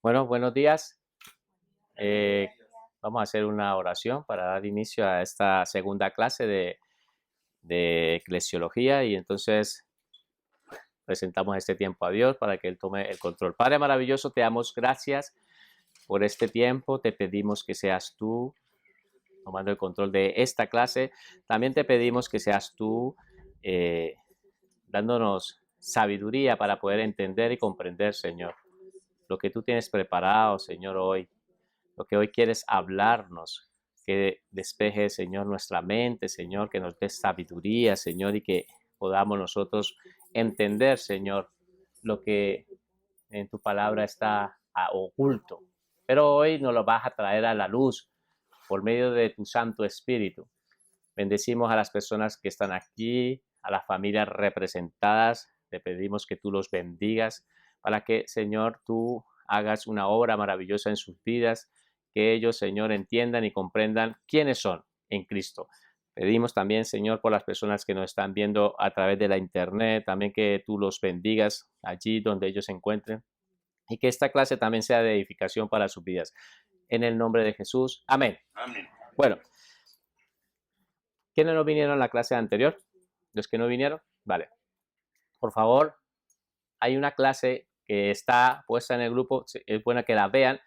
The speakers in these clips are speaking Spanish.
Bueno, buenos días. Eh, Vamos a hacer una oración para dar inicio a esta segunda clase de eclesiología y entonces presentamos este tiempo a Dios para que Él tome el control. Padre maravilloso, te damos gracias por este tiempo. Te pedimos que seas tú tomando el control de esta clase. También te pedimos que seas tú eh, dándonos sabiduría para poder entender y comprender, Señor, lo que tú tienes preparado, Señor, hoy. Lo que hoy quieres hablarnos, que despeje, Señor, nuestra mente, Señor, que nos dé sabiduría, Señor, y que podamos nosotros entender, Señor, lo que en tu palabra está oculto. Pero hoy nos lo vas a traer a la luz por medio de tu Santo Espíritu. Bendecimos a las personas que están aquí, a las familias representadas. Te pedimos que tú los bendigas para que, Señor, tú hagas una obra maravillosa en sus vidas, que ellos, Señor, entiendan y comprendan quiénes son en Cristo. Pedimos también, Señor, por las personas que nos están viendo a través de la internet, también que tú los bendigas allí donde ellos se encuentren y que esta clase también sea de edificación para sus vidas. En el nombre de Jesús. Amén. Amén. Bueno, ¿quiénes no vinieron a la clase anterior? Los que no vinieron, vale. Por favor, hay una clase que está puesta en el grupo, es buena que la vean,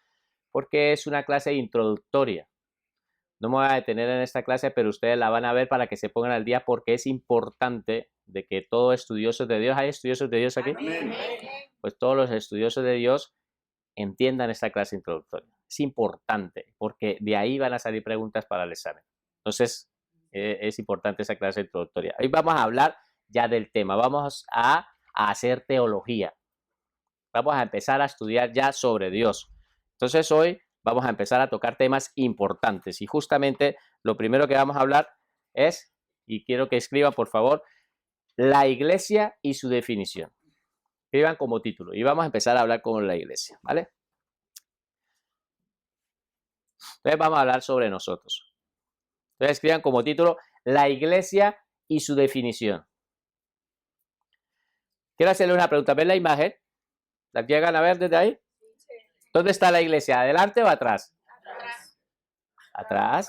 porque es una clase introductoria. No me voy a detener en esta clase, pero ustedes la van a ver para que se pongan al día, porque es importante de que todos estudiosos de Dios, ¿hay estudiosos de Dios aquí? Amén. Pues todos los estudiosos de Dios entiendan esta clase introductoria. Es importante, porque de ahí van a salir preguntas para el examen. Entonces, es importante esa clase introductoria. Hoy vamos a hablar ya del tema, vamos a hacer teología. Vamos a empezar a estudiar ya sobre Dios. Entonces hoy vamos a empezar a tocar temas importantes y justamente lo primero que vamos a hablar es, y quiero que escriban por favor, la iglesia y su definición. Escriban como título y vamos a empezar a hablar con la iglesia, ¿vale? Entonces vamos a hablar sobre nosotros. Entonces escriban como título la iglesia y su definición. Quiero hacerle una pregunta. ¿Ven la imagen? ¿La llegan a ver desde ahí? ¿Dónde está la iglesia? ¿Adelante o atrás? ¿Atrás?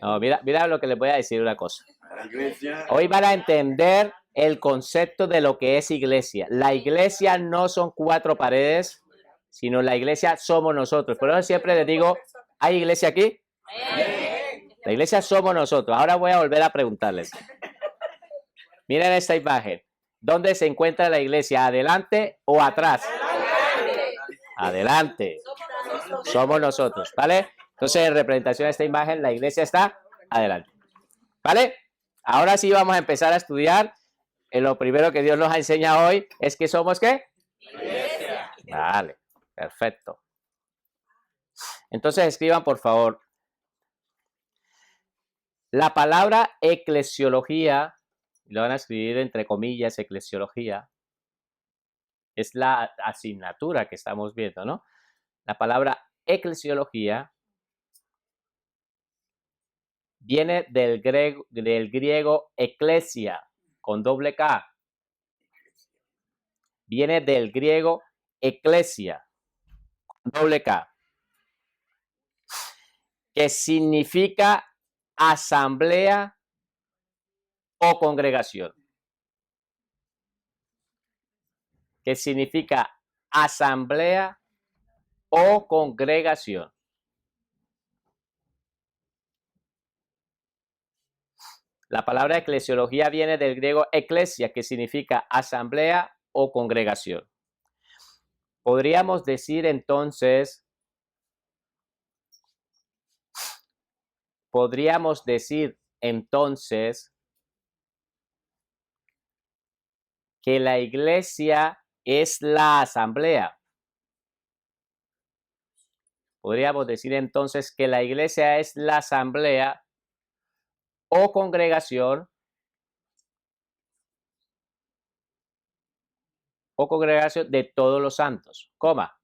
No, mira lo que les voy a decir una cosa. Hoy van a entender el concepto de lo que es iglesia. La iglesia no son cuatro paredes, sino la iglesia somos nosotros. Por eso siempre les digo, ¿hay iglesia aquí? La iglesia somos nosotros. Ahora voy a volver a preguntarles. Miren esta imagen. ¿Dónde se encuentra la iglesia? ¿Adelante o atrás? Adelante. Somos nosotros, ¿vale? Entonces, en representación de esta imagen, la iglesia está adelante. ¿Vale? Ahora sí vamos a empezar a estudiar. Lo primero que Dios nos ha enseñado hoy es que somos ¿qué? Iglesia. Vale, perfecto. Entonces escriban, por favor. La palabra eclesiología, lo van a escribir entre comillas, eclesiología, es la asignatura que estamos viendo, ¿no? La palabra eclesiología viene del griego eclesia, con doble K. Viene del griego eclesia, con doble K, que significa asamblea o congregación. Que significa asamblea o congregación. La palabra eclesiología viene del griego eclesia, que significa asamblea o congregación. Podríamos decir entonces que la iglesia es la asamblea. Podríamos decir entonces que la iglesia es la asamblea o congregación de todos los santos, coma.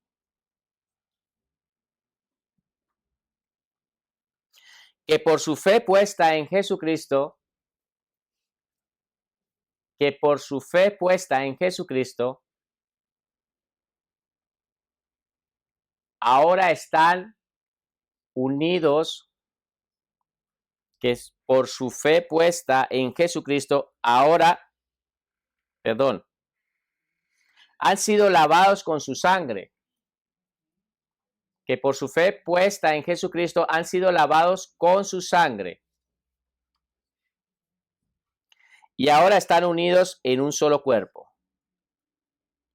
Que por su fe puesta en Jesucristo, que por su fe puesta en Jesucristo, ahora están unidos, que por su fe puesta en Jesucristo, han sido lavados con su sangre, que por su fe puesta en Jesucristo han sido lavados con su sangre. Y ahora están unidos en un solo cuerpo.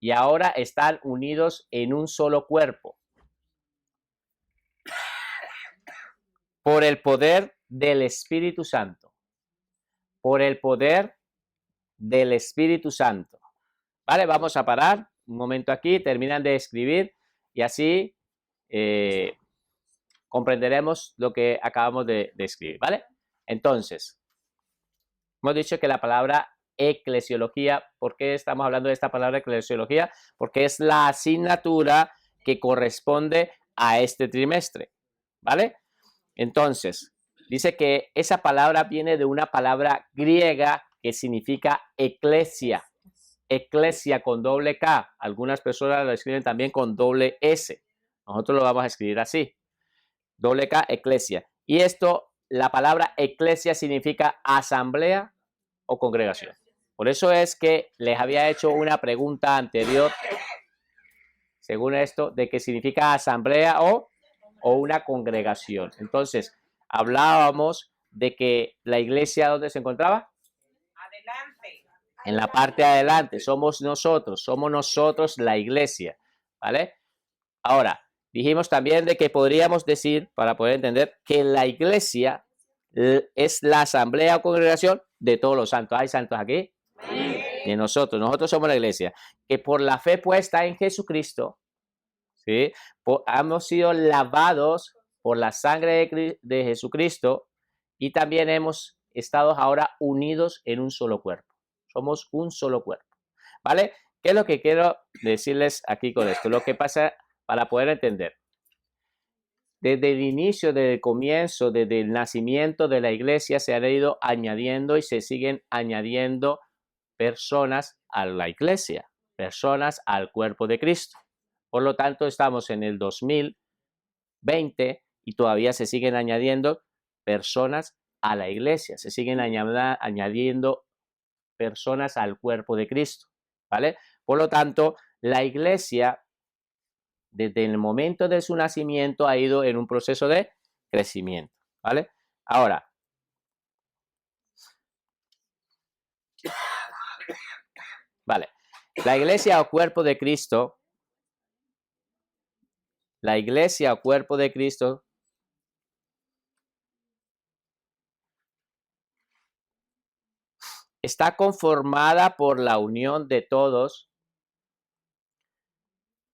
Y ahora están unidos en un solo cuerpo. Por el poder del Espíritu Santo. Por el poder del Espíritu Santo. Vale, vamos a parar un momento aquí, terminan de escribir y así comprenderemos lo que acabamos de escribir, ¿vale? Entonces, hemos dicho que la palabra eclesiología, ¿por qué estamos hablando de esta palabra eclesiología? Porque es la asignatura que corresponde a este trimestre, ¿vale? Entonces, dice que esa palabra viene de una palabra griega que significa eclesia. Eclesia con doble K. Algunas personas lo escriben también con doble S. Nosotros lo vamos a escribir así. Doble K, eclesia. Y esto, la palabra eclesia significa asamblea o congregación. Por eso es que les había hecho una pregunta anterior, según esto, de qué significa asamblea o una congregación. Entonces, hablábamos de que la iglesia, ¿dónde se encontraba? Adelante. En la parte de adelante, somos nosotros la iglesia, ¿vale? Ahora, dijimos también de que podríamos decir, para poder entender, que la iglesia es la asamblea o congregación de todos los santos. ¿Hay santos aquí? De nosotros somos la iglesia, que por la fe puesta en Jesucristo, ¿sí? Hemos sido lavados por la sangre de Jesucristo y también hemos estado ahora unidos en un solo cuerpo. Somos un solo cuerpo, ¿vale? ¿Qué es lo que quiero decirles aquí con esto? Lo que pasa para poder entender. Desde el inicio, desde el comienzo, desde el nacimiento de la iglesia se han ido añadiendo y se siguen añadiendo personas a la iglesia, personas al cuerpo de Cristo. Por lo tanto, estamos en el 2020 y todavía se siguen añadiendo personas a la iglesia, se siguen añadiendo personas al cuerpo de Cristo, ¿vale? Por lo tanto, la iglesia, desde el momento de su nacimiento, ha ido en un proceso de crecimiento, ¿vale? Ahora, vale, la iglesia o cuerpo de Cristo, está conformada por la unión de todos.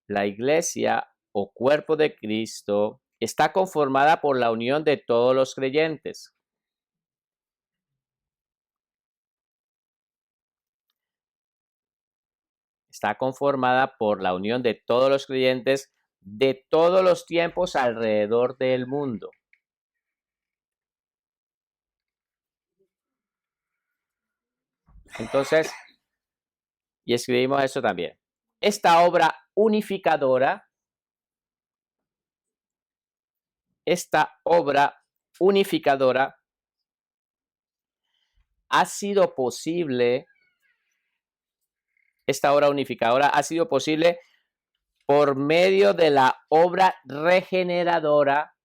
La iglesia o cuerpo de Cristo está conformada por la unión de todos los creyentes. Está conformada por la unión de todos los creyentes de todos los tiempos alrededor del mundo. Entonces, y escribimos eso también. Esta obra unificadora ha sido posible. Esta obra unificadora ha sido posible por medio de la obra regeneradora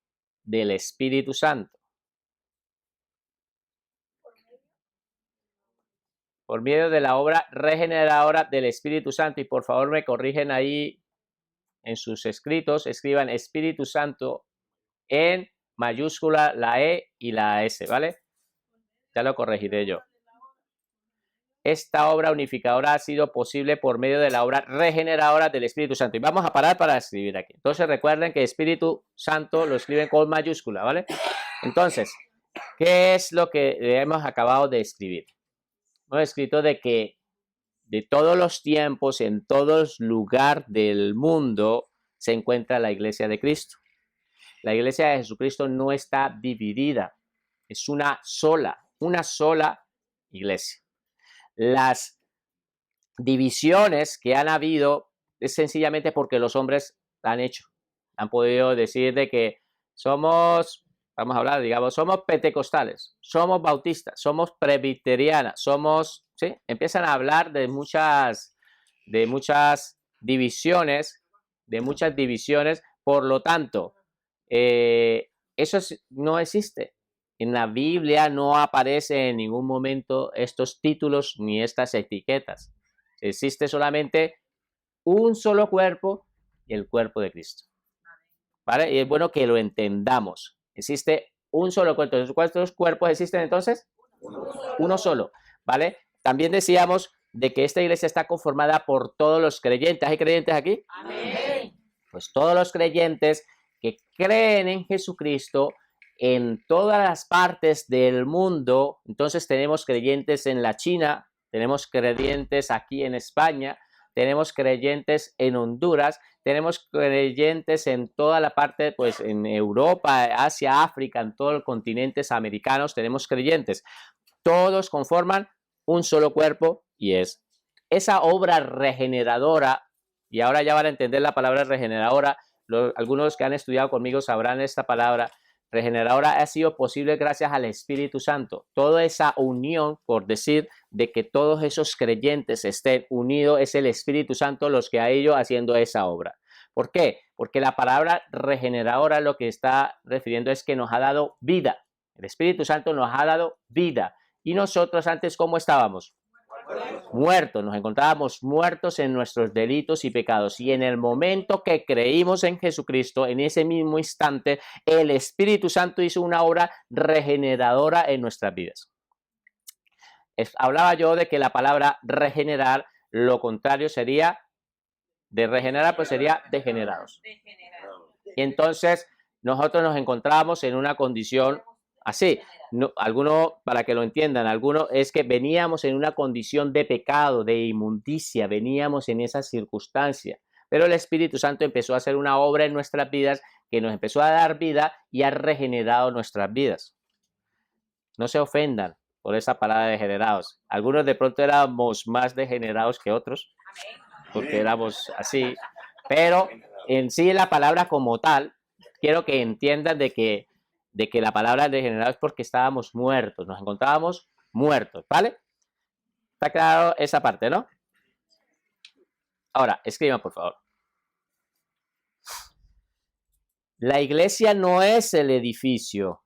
del Espíritu Santo. Por medio de la obra regeneradora del Espíritu Santo. Y por favor me corrigen ahí en sus escritos, escriban Espíritu Santo en mayúscula la E y la S, ¿vale? Ya lo corregiré yo. Esta obra unificadora ha sido posible por medio de la obra regeneradora del Espíritu Santo. Y vamos a parar para escribir aquí. Entonces recuerden que Espíritu Santo lo escriben con mayúscula, ¿vale? Entonces, ¿qué es lo que hemos acabado de escribir? Hemos escrito de que de todos los tiempos, en todo lugar del mundo, se encuentra la iglesia de Cristo. La iglesia de Jesucristo no está dividida. Es una sola iglesia. Las divisiones que han habido es sencillamente porque los hombres han hecho. Han podido decir de que somos, vamos a hablar, digamos, somos pentecostales, somos bautistas, somos presbiterianas, somos, ¿sí? Empiezan a hablar de muchas divisiones, por lo tanto, eso no existe. En la Biblia no aparece en ningún momento estos títulos ni estas etiquetas. Existe solamente un solo cuerpo, el cuerpo de Cristo. ¿Vale? Y es bueno que lo entendamos. Existe un solo cuerpo. ¿Cuántos cuerpos existen entonces? Uno solo. ¿Vale? También decíamos de que esta iglesia está conformada por todos los creyentes. ¿Hay creyentes aquí? Amén. Pues todos los creyentes que creen en Jesucristo en todas las partes del mundo. Entonces tenemos creyentes en la China, tenemos creyentes aquí en España, tenemos creyentes en Honduras, tenemos creyentes en toda la parte, pues en Europa, Asia, África, en todos los continentes americanos tenemos creyentes. Todos conforman un solo cuerpo y es esa obra regeneradora, y ahora ya van a entender la palabra regeneradora. Algunos que han estudiado conmigo sabrán esta palabra. Regeneradora ha sido posible gracias al Espíritu Santo. Toda esa unión, por decir, de que todos esos creyentes estén unidos, es el Espíritu Santo los que ha ido haciendo esa obra. ¿Por qué? Porque la palabra regeneradora lo que está refiriendo es que nos ha dado vida. El Espíritu Santo nos ha dado vida. Y nosotros antes, ¿cómo estábamos? Muertos, nos encontrábamos muertos en nuestros delitos y pecados, y en el momento que creímos en Jesucristo, en ese mismo instante, el Espíritu Santo hizo una obra regeneradora en nuestras vidas. Hablaba yo de que la palabra regenerar, lo contrario sería de regenerar, pues sería degenerados. Y entonces nosotros nos encontramos en una condición así. No, algunos, para que lo entiendan, algunos es que veníamos en una condición de pecado, de inmundicia, veníamos en esa circunstancia. Pero el Espíritu Santo empezó a hacer una obra en nuestras vidas que nos empezó a dar vida y ha regenerado nuestras vidas. No se ofendan por esa palabra de degenerados. Algunos de pronto éramos más degenerados que otros, porque éramos así. Pero en sí la palabra como tal, quiero que entiendan de que la palabra degenerado es porque estábamos muertos, nos encontrábamos muertos, ¿vale? Está claro esa parte, ¿no? Ahora, escriban, por favor. La iglesia no es el edificio.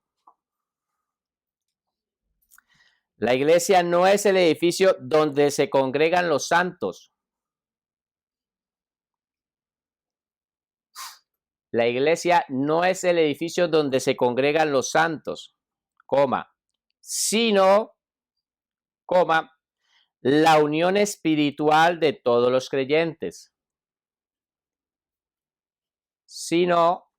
La iglesia no es el edificio donde se congregan los santos. La iglesia no es el edificio donde se congregan los santos, sino, la unión espiritual de todos los creyentes. Sino,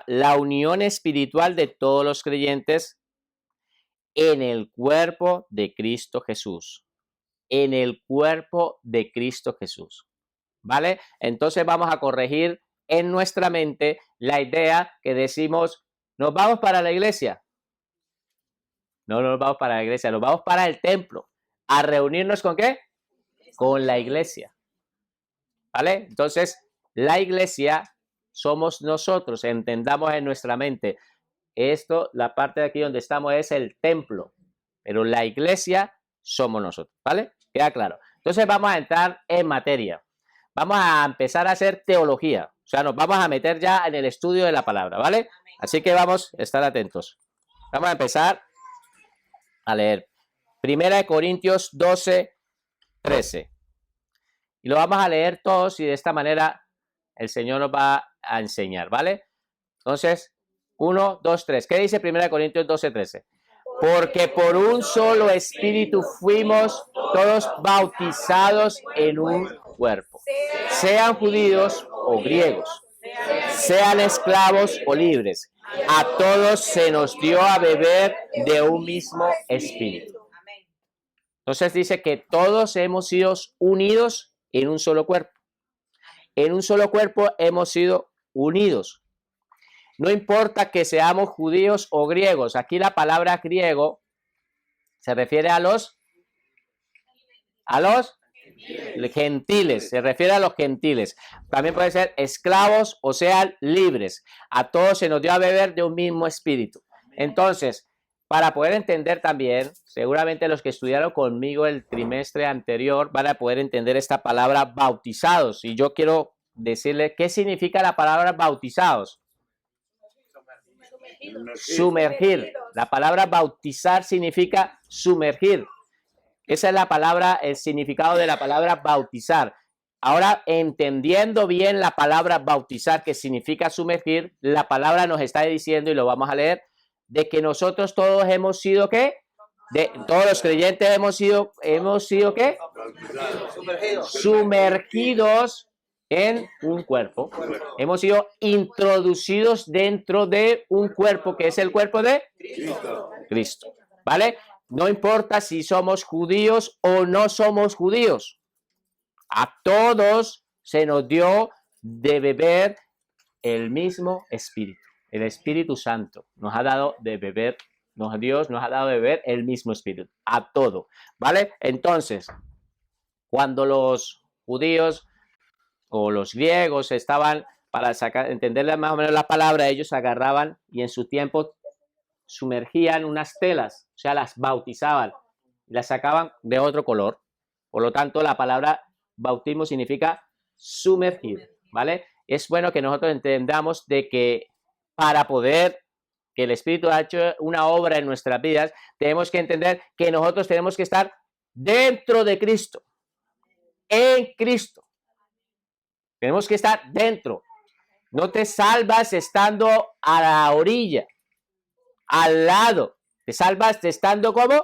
la unión espiritual de todos los creyentes en el cuerpo de Cristo Jesús. En el cuerpo de Cristo Jesús. ¿Vale? Entonces vamos a corregir en nuestra mente la idea que decimos, ¿nos vamos para la iglesia? No nos vamos para la iglesia, nos vamos para el templo. ¿A reunirnos con qué? Con la iglesia. ¿Vale? Entonces, la iglesia somos nosotros, entendamos en nuestra mente. Esto, la parte de aquí donde estamos es el templo, pero la iglesia somos nosotros, ¿vale? Queda claro. Entonces vamos a entrar en materia. Vamos a empezar a hacer teología. O sea, nos vamos a meter ya en el estudio de la palabra, ¿vale? Así que vamos a estar atentos. Vamos a empezar a leer. 1 Corintios 12, 13. Y lo vamos a leer todos y de esta manera el Señor nos va a enseñar, ¿vale? Entonces, 1, 2, 3. ¿Qué dice 1 Corintios 12, 13? Porque por un solo espíritu fuimos todos bautizados en un cuerpo, sean judíos o griegos, sean esclavos o libres, a todos se nos dio a beber de un mismo espíritu. Entonces dice que todos hemos sido unidos en un solo cuerpo. En un solo cuerpo hemos sido unidos. No importa que seamos judíos o griegos. Aquí la palabra griego se refiere a los A los gentiles, se refiere a los gentiles. También puede ser esclavos o sean libres. A todos se nos dio a beber de un mismo espíritu. Entonces, para poder entender también, seguramente los que estudiaron conmigo el trimestre anterior van a poder entender esta palabra bautizados. Y yo quiero decirle qué significa la palabra bautizados. Sumergir. La palabra bautizar significa sumergir. Esa es la palabra, el significado de la palabra bautizar. Ahora, entendiendo bien la palabra bautizar, que significa sumergir, la palabra nos está diciendo, y lo vamos a leer, de que nosotros todos hemos sido, ¿qué? Todos los creyentes hemos sido ¿qué? Sumergidos en un cuerpo. Hemos sido introducidos dentro de un cuerpo, que es el cuerpo de Cristo. ¿Vale? No importa si somos judíos o no somos judíos. A todos se nos dio de beber el mismo espíritu. El Espíritu Santo nos ha dado de beber, Dios nos ha dado de beber el mismo espíritu. A todo. ¿Vale? Entonces, cuando los judíos o los griegos estaban, para entenderle más o menos la palabra, ellos agarraban y en su tiempo sumergían unas telas, o sea, las bautizaban y las sacaban de otro color. Por lo tanto, la palabra bautismo significa sumergir, ¿vale? Es bueno que nosotros entendamos de que para poder, que el Espíritu ha hecho una obra en nuestras vidas, tenemos que entender que nosotros tenemos que estar dentro de Cristo, en Cristo. Tenemos que estar dentro. No te salvas estando a la orilla, al lado. Te salvas estando ¿cómo?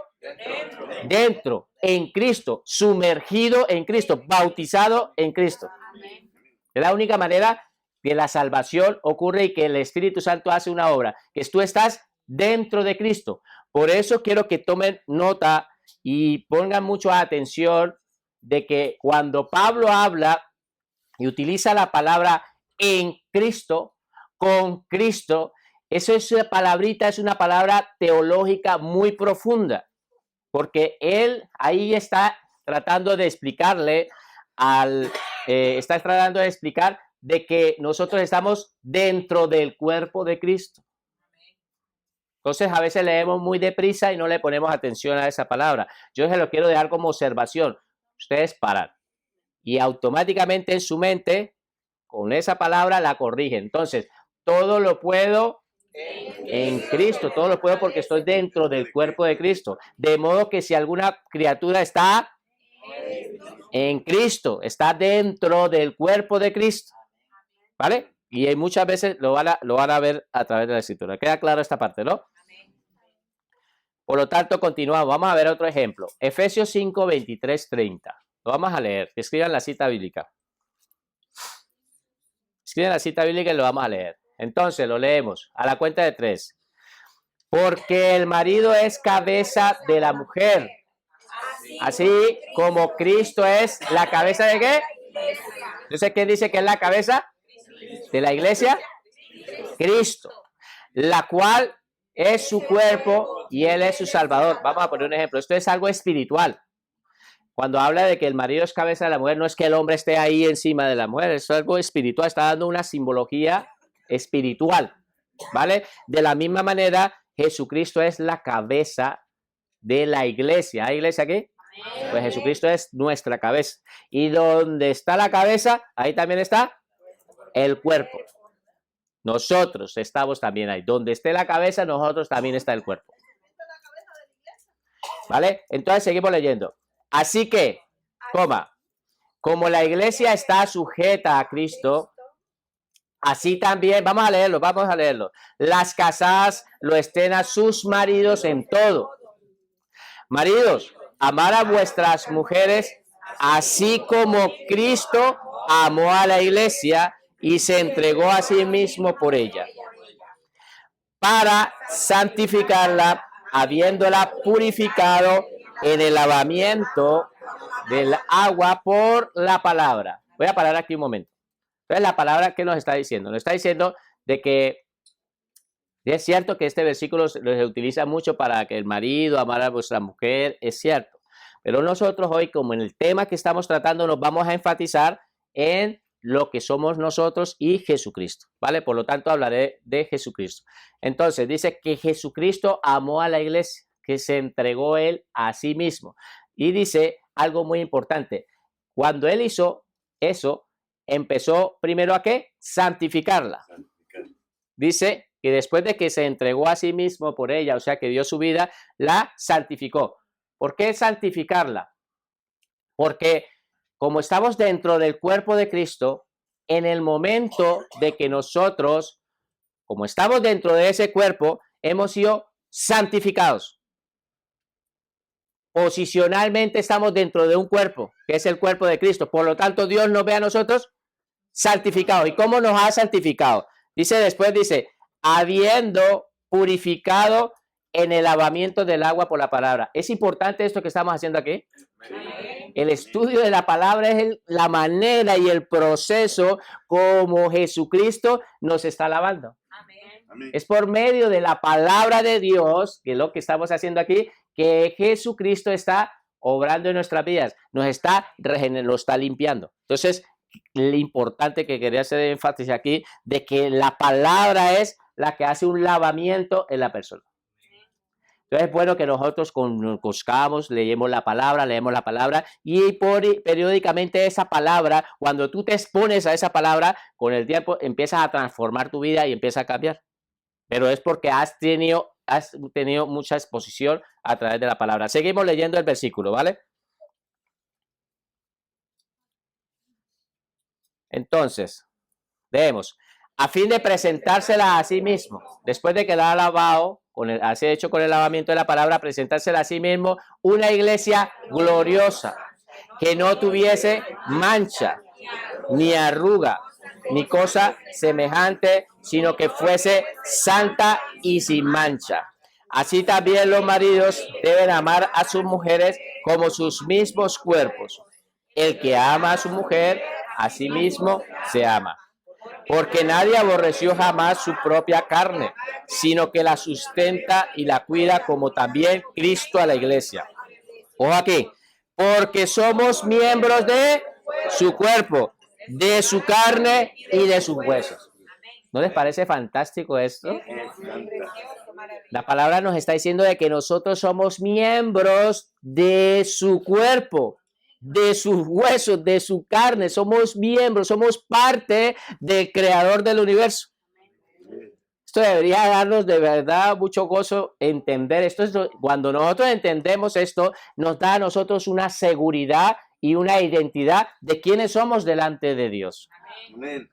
Dentro, en Cristo, sumergido en Cristo, bautizado en Cristo. Es la única manera que la salvación ocurre y que el Espíritu Santo hace una obra, que tú estás dentro de Cristo. Por eso quiero que tomen nota y pongan mucho atención de que cuando Pablo habla y utiliza la palabra en Cristo, con Cristo, esa palabrita es una palabra teológica muy profunda, porque él ahí está tratando de explicarle está tratando de explicar de que nosotros estamos dentro del cuerpo de Cristo. Entonces a veces leemos muy deprisa y no le ponemos atención a esa palabra. Yo se lo quiero dejar como observación. Ustedes paran y automáticamente en su mente con esa palabra la corrigen. Entonces, todo lo puedo en Cristo, todo lo puedo porque estoy dentro del cuerpo de Cristo. De modo que si alguna criatura está en Cristo, está dentro del cuerpo de Cristo, ¿vale? Y muchas veces lo van a ver a través de la escritura. ¿Queda claro esta parte, no? Por lo tanto, continuamos. Vamos a ver otro ejemplo. Efesios 5, 23, 30. Lo vamos a leer. Escriban la cita bíblica. Escriban la cita bíblica y lo vamos a leer. Entonces, lo leemos a la cuenta de 3. Porque el marido es cabeza de la mujer, así como Cristo es la cabeza de ¿qué? Entonces, ¿quién dice que es la cabeza de la iglesia? Cristo, la cual es su cuerpo y él es su salvador. Vamos a poner un ejemplo. Esto es algo espiritual. Cuando habla de que el marido es cabeza de la mujer, no es que el hombre esté ahí encima de la mujer, es algo espiritual, está dando una simbología espiritual, ¿vale? De la misma manera, Jesucristo es la cabeza de la iglesia. ¿Hay iglesia aquí? Pues Jesucristo es nuestra cabeza. Y donde está la cabeza, ahí también está el cuerpo. Nosotros estamos también ahí. Donde esté la cabeza, nosotros también está el cuerpo. ¿Vale? Entonces seguimos leyendo. Así que, como la iglesia está sujeta a Cristo, así también, vamos a leerlo. Las casadas lo estén a sus maridos en todo. Maridos, amar a vuestras mujeres, así como Cristo amó a la iglesia y se entregó a sí mismo por ella, para santificarla, habiéndola purificado en el lavamiento del agua por la palabra. Voy a parar aquí un momento. Entonces, la palabra, ¿qué nos está diciendo? Nos está diciendo de que es cierto que este versículo se utiliza mucho para que el marido amara a vuestra mujer, es cierto. Pero nosotros hoy, como en el tema que estamos tratando, nos vamos a enfatizar en lo que somos nosotros y Jesucristo, ¿vale? Por lo tanto, hablaré de Jesucristo. Entonces, dice que Jesucristo amó a la iglesia, que se entregó él a sí mismo. Y dice algo muy importante. Cuando él hizo eso, empezó primero a ¿qué? Santificarla. Dice que después de que se entregó a sí mismo por ella, o sea, que dio su vida, la santificó. ¿Por qué santificarla? Porque como estamos dentro del cuerpo de Cristo, en el momento de que nosotros, como estamos dentro de ese cuerpo, hemos sido santificados. Posicionalmente estamos dentro de un cuerpo, que es el cuerpo de Cristo. Por lo tanto, Dios nos ve a nosotros santificados. ¿Y cómo nos ha santificado? Dice, habiendo purificado en el lavamiento del agua por la palabra. ¿Es importante esto que estamos haciendo aquí? El estudio de la palabra es la manera y el proceso como Jesucristo nos está lavando. Amén. Es por medio de la palabra de Dios, que es lo que estamos haciendo aquí, que Jesucristo está obrando en nuestras vidas, nos está regenerando, lo está limpiando. Entonces, lo importante que quería hacer énfasis aquí, de que la palabra es la que hace un lavamiento en la persona. Entonces es bueno que nosotros conozcamos, leemos la palabra y periódicamente esa palabra, cuando tú te expones a esa palabra, con el tiempo empiezas a transformar tu vida y empieza a cambiar. Pero es porque has tenido mucha exposición a través de la palabra. Seguimos leyendo el versículo, ¿vale? Entonces, leemos. A fin de presentársela a sí mismo, después de que la ha lavado, así hecho con el lavamiento de la palabra, presentársela a sí mismo, una iglesia gloriosa, que no tuviese mancha, ni arruga, ni cosa semejante, sino que fuese santa y sin mancha. Así también los maridos deben amar a sus mujeres como sus mismos cuerpos. El que ama a su mujer, a sí mismo se ama. Porque nadie aborreció jamás su propia carne, sino que la sustenta y la cuida, como también Cristo a la iglesia. Ojo aquí, porque somos miembros de su cuerpo, de su carne y de sus huesos. ¿No les parece fantástico esto? La palabra nos está diciendo de que nosotros somos miembros de su cuerpo, de sus huesos, de su carne. Somos miembros, somos parte del creador del universo. Esto debería darnos de verdad mucho gozo entender esto. Cuando nosotros entendemos esto, nos da a nosotros una seguridad y una identidad de quiénes somos delante de Dios. Amén.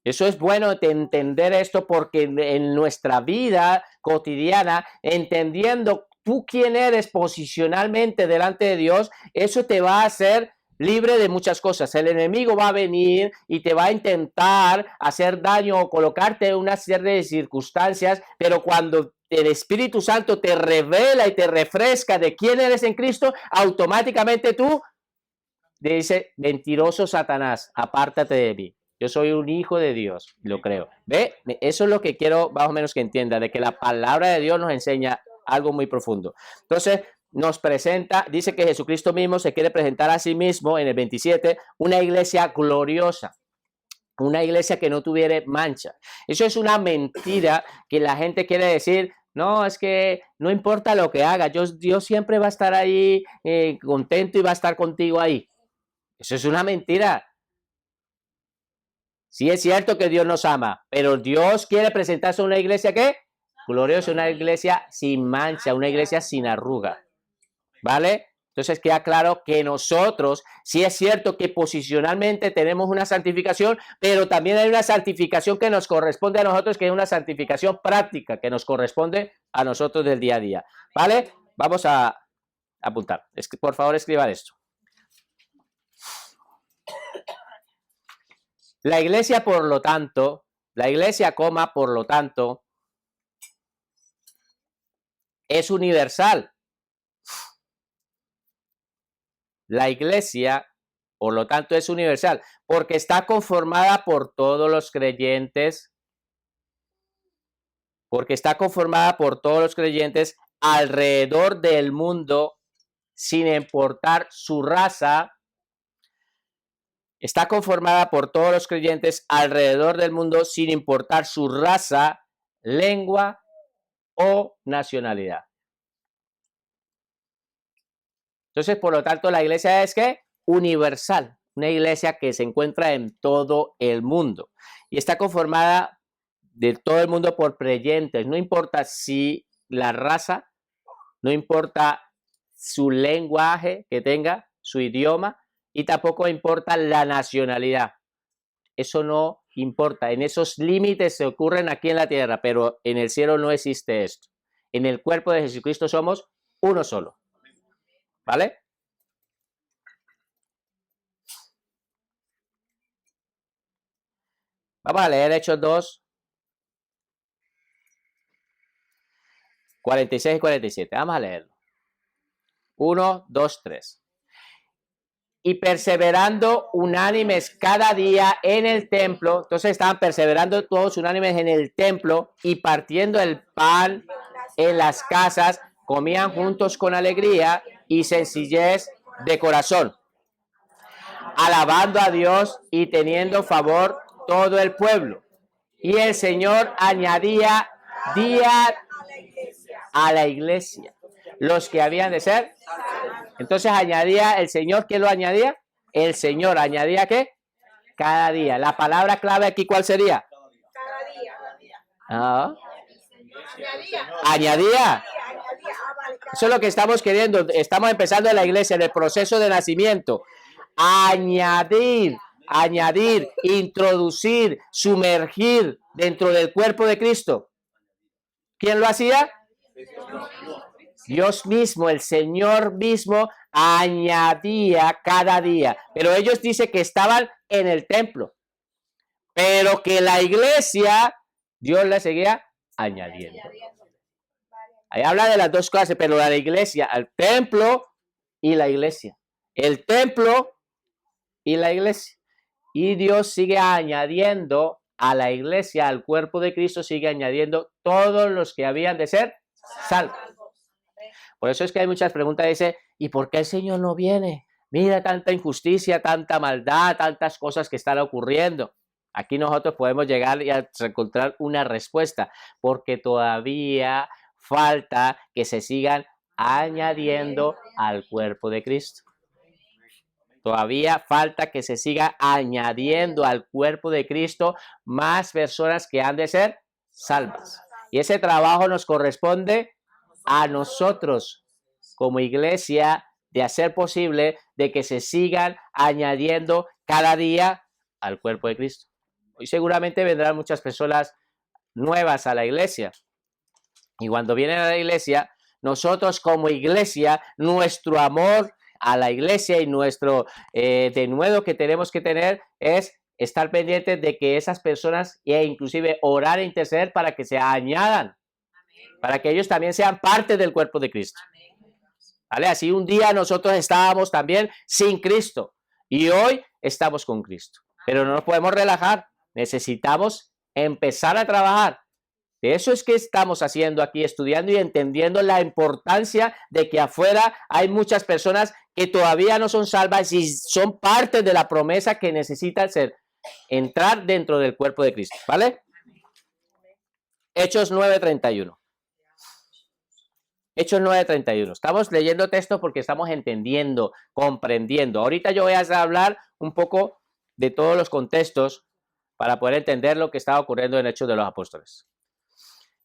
Eso es bueno entender esto porque en nuestra vida cotidiana, entendiendo tú quién eres posicionalmente delante de Dios, eso te va a hacer libre de muchas cosas. El enemigo va a venir y te va a intentar hacer daño o colocarte en una serie de circunstancias, pero cuando el Espíritu Santo te revela y te refresca de quién eres en Cristo, automáticamente tú dices, mentiroso Satanás, apártate de mí. Yo soy un hijo de Dios, lo creo. ¿Ve? Eso es lo que quiero más o menos que entienda, de que la palabra de Dios nos enseña algo muy profundo. Entonces, nos presenta, dice que Jesucristo mismo se quiere presentar a sí mismo en el 27, una iglesia gloriosa, una iglesia que no tuviera mancha. Eso es una mentira que la gente quiere decir, no, es que no importa lo que haga, Dios siempre va a estar ahí contento y va a estar contigo ahí. Eso es una mentira. Sí es cierto que Dios nos ama, pero Dios quiere presentarse a una iglesia ¿qué? Gloriosa, una iglesia sin mancha, una iglesia sin arruga. ¿Vale? Entonces queda claro que nosotros, sí es cierto que posicionalmente tenemos una santificación, pero también hay una santificación que nos corresponde a nosotros, que es una santificación práctica, que nos corresponde a nosotros del día a día. ¿Vale? Vamos a apuntar. Por favor, escriban esto. La iglesia, por lo tanto, es universal. La iglesia, por lo tanto, es universal, porque está conformada por todos los creyentes, alrededor del mundo sin importar su raza, está conformada por todos los creyentes alrededor del mundo sin importar su raza, lengua o nacionalidad. Entonces, por lo tanto, la iglesia es ¿qué? Universal, una iglesia que se encuentra en todo el mundo y está conformada de todo el mundo por creyentes. No importa si la raza, no importa su lenguaje que tenga, su idioma, y tampoco importa la nacionalidad. Eso no importa. En esos límites se ocurren aquí en la tierra, pero en el cielo no existe esto. En el cuerpo de Jesucristo somos uno solo. ¿Vale? Vamos a leer Hechos 2, 46 y 47. Vamos a leerlo. 1, 2, 3. Y perseverando unánimes cada día en el templo. Entonces estaban perseverando todos unánimes en el templo y partiendo el pan en las casas, comían juntos con alegría y sencillez de corazón, alabando a Dios y teniendo favor todo el pueblo. Y el Señor añadía día a la iglesia los que habían de ser. Entonces añadía el Señor. ¿Qué lo añadía? El Señor añadía ¿qué? Cada día. La palabra clave aquí, ¿cuál sería? Cada día. Ah. Añadía. Eso es lo que estamos queriendo. Estamos empezando en la iglesia, en el proceso de nacimiento. Añadir, introducir, sumergir dentro del cuerpo de Cristo. ¿Quién lo hacía? Dios mismo, el Señor mismo añadía cada día. Pero ellos dicen que estaban en el templo, pero que la iglesia, Dios le seguía añadiendo. Ahí habla de las dos cosas, pero la iglesia, el templo y la iglesia. El templo y la iglesia. Y Dios sigue añadiendo a la iglesia, al cuerpo de Cristo, sigue añadiendo todos los que habían de ser salvos. Por eso es que hay muchas preguntas, dice, ¿y por qué el Señor no viene? Mira tanta injusticia, tanta maldad, tantas cosas que están ocurriendo. Aquí nosotros podemos llegar y a encontrar una respuesta, porque todavía falta que se sigan añadiendo al cuerpo de Cristo. Todavía falta que se siga añadiendo al cuerpo de Cristo más personas que han de ser salvas. Y ese trabajo nos corresponde a nosotros como iglesia, de hacer posible de que se sigan añadiendo cada día al cuerpo de Cristo. Hoy seguramente vendrán muchas personas nuevas a la iglesia. Y cuando vienen a la iglesia, nosotros como iglesia, nuestro amor a la iglesia y nuestro denuedo que tenemos que tener es estar pendientes de que esas personas e inclusive orar e interceder para que se añadan, para que ellos también sean parte del cuerpo de Cristo. ¿Vale? Así un día nosotros estábamos también sin Cristo y hoy estamos con Cristo. Pero no nos podemos relajar, necesitamos empezar a trabajar. De eso es que estamos haciendo aquí, estudiando y entendiendo la importancia de que afuera hay muchas personas que todavía no son salvas y son parte de la promesa que necesitan entrar dentro del cuerpo de Cristo. ¿Vale? Hechos 9:31. Hechos 9:31. Estamos leyendo texto porque estamos entendiendo, comprendiendo. Ahorita yo voy a hablar un poco de todos los contextos para poder entender lo que estaba ocurriendo en Hechos de los Apóstoles.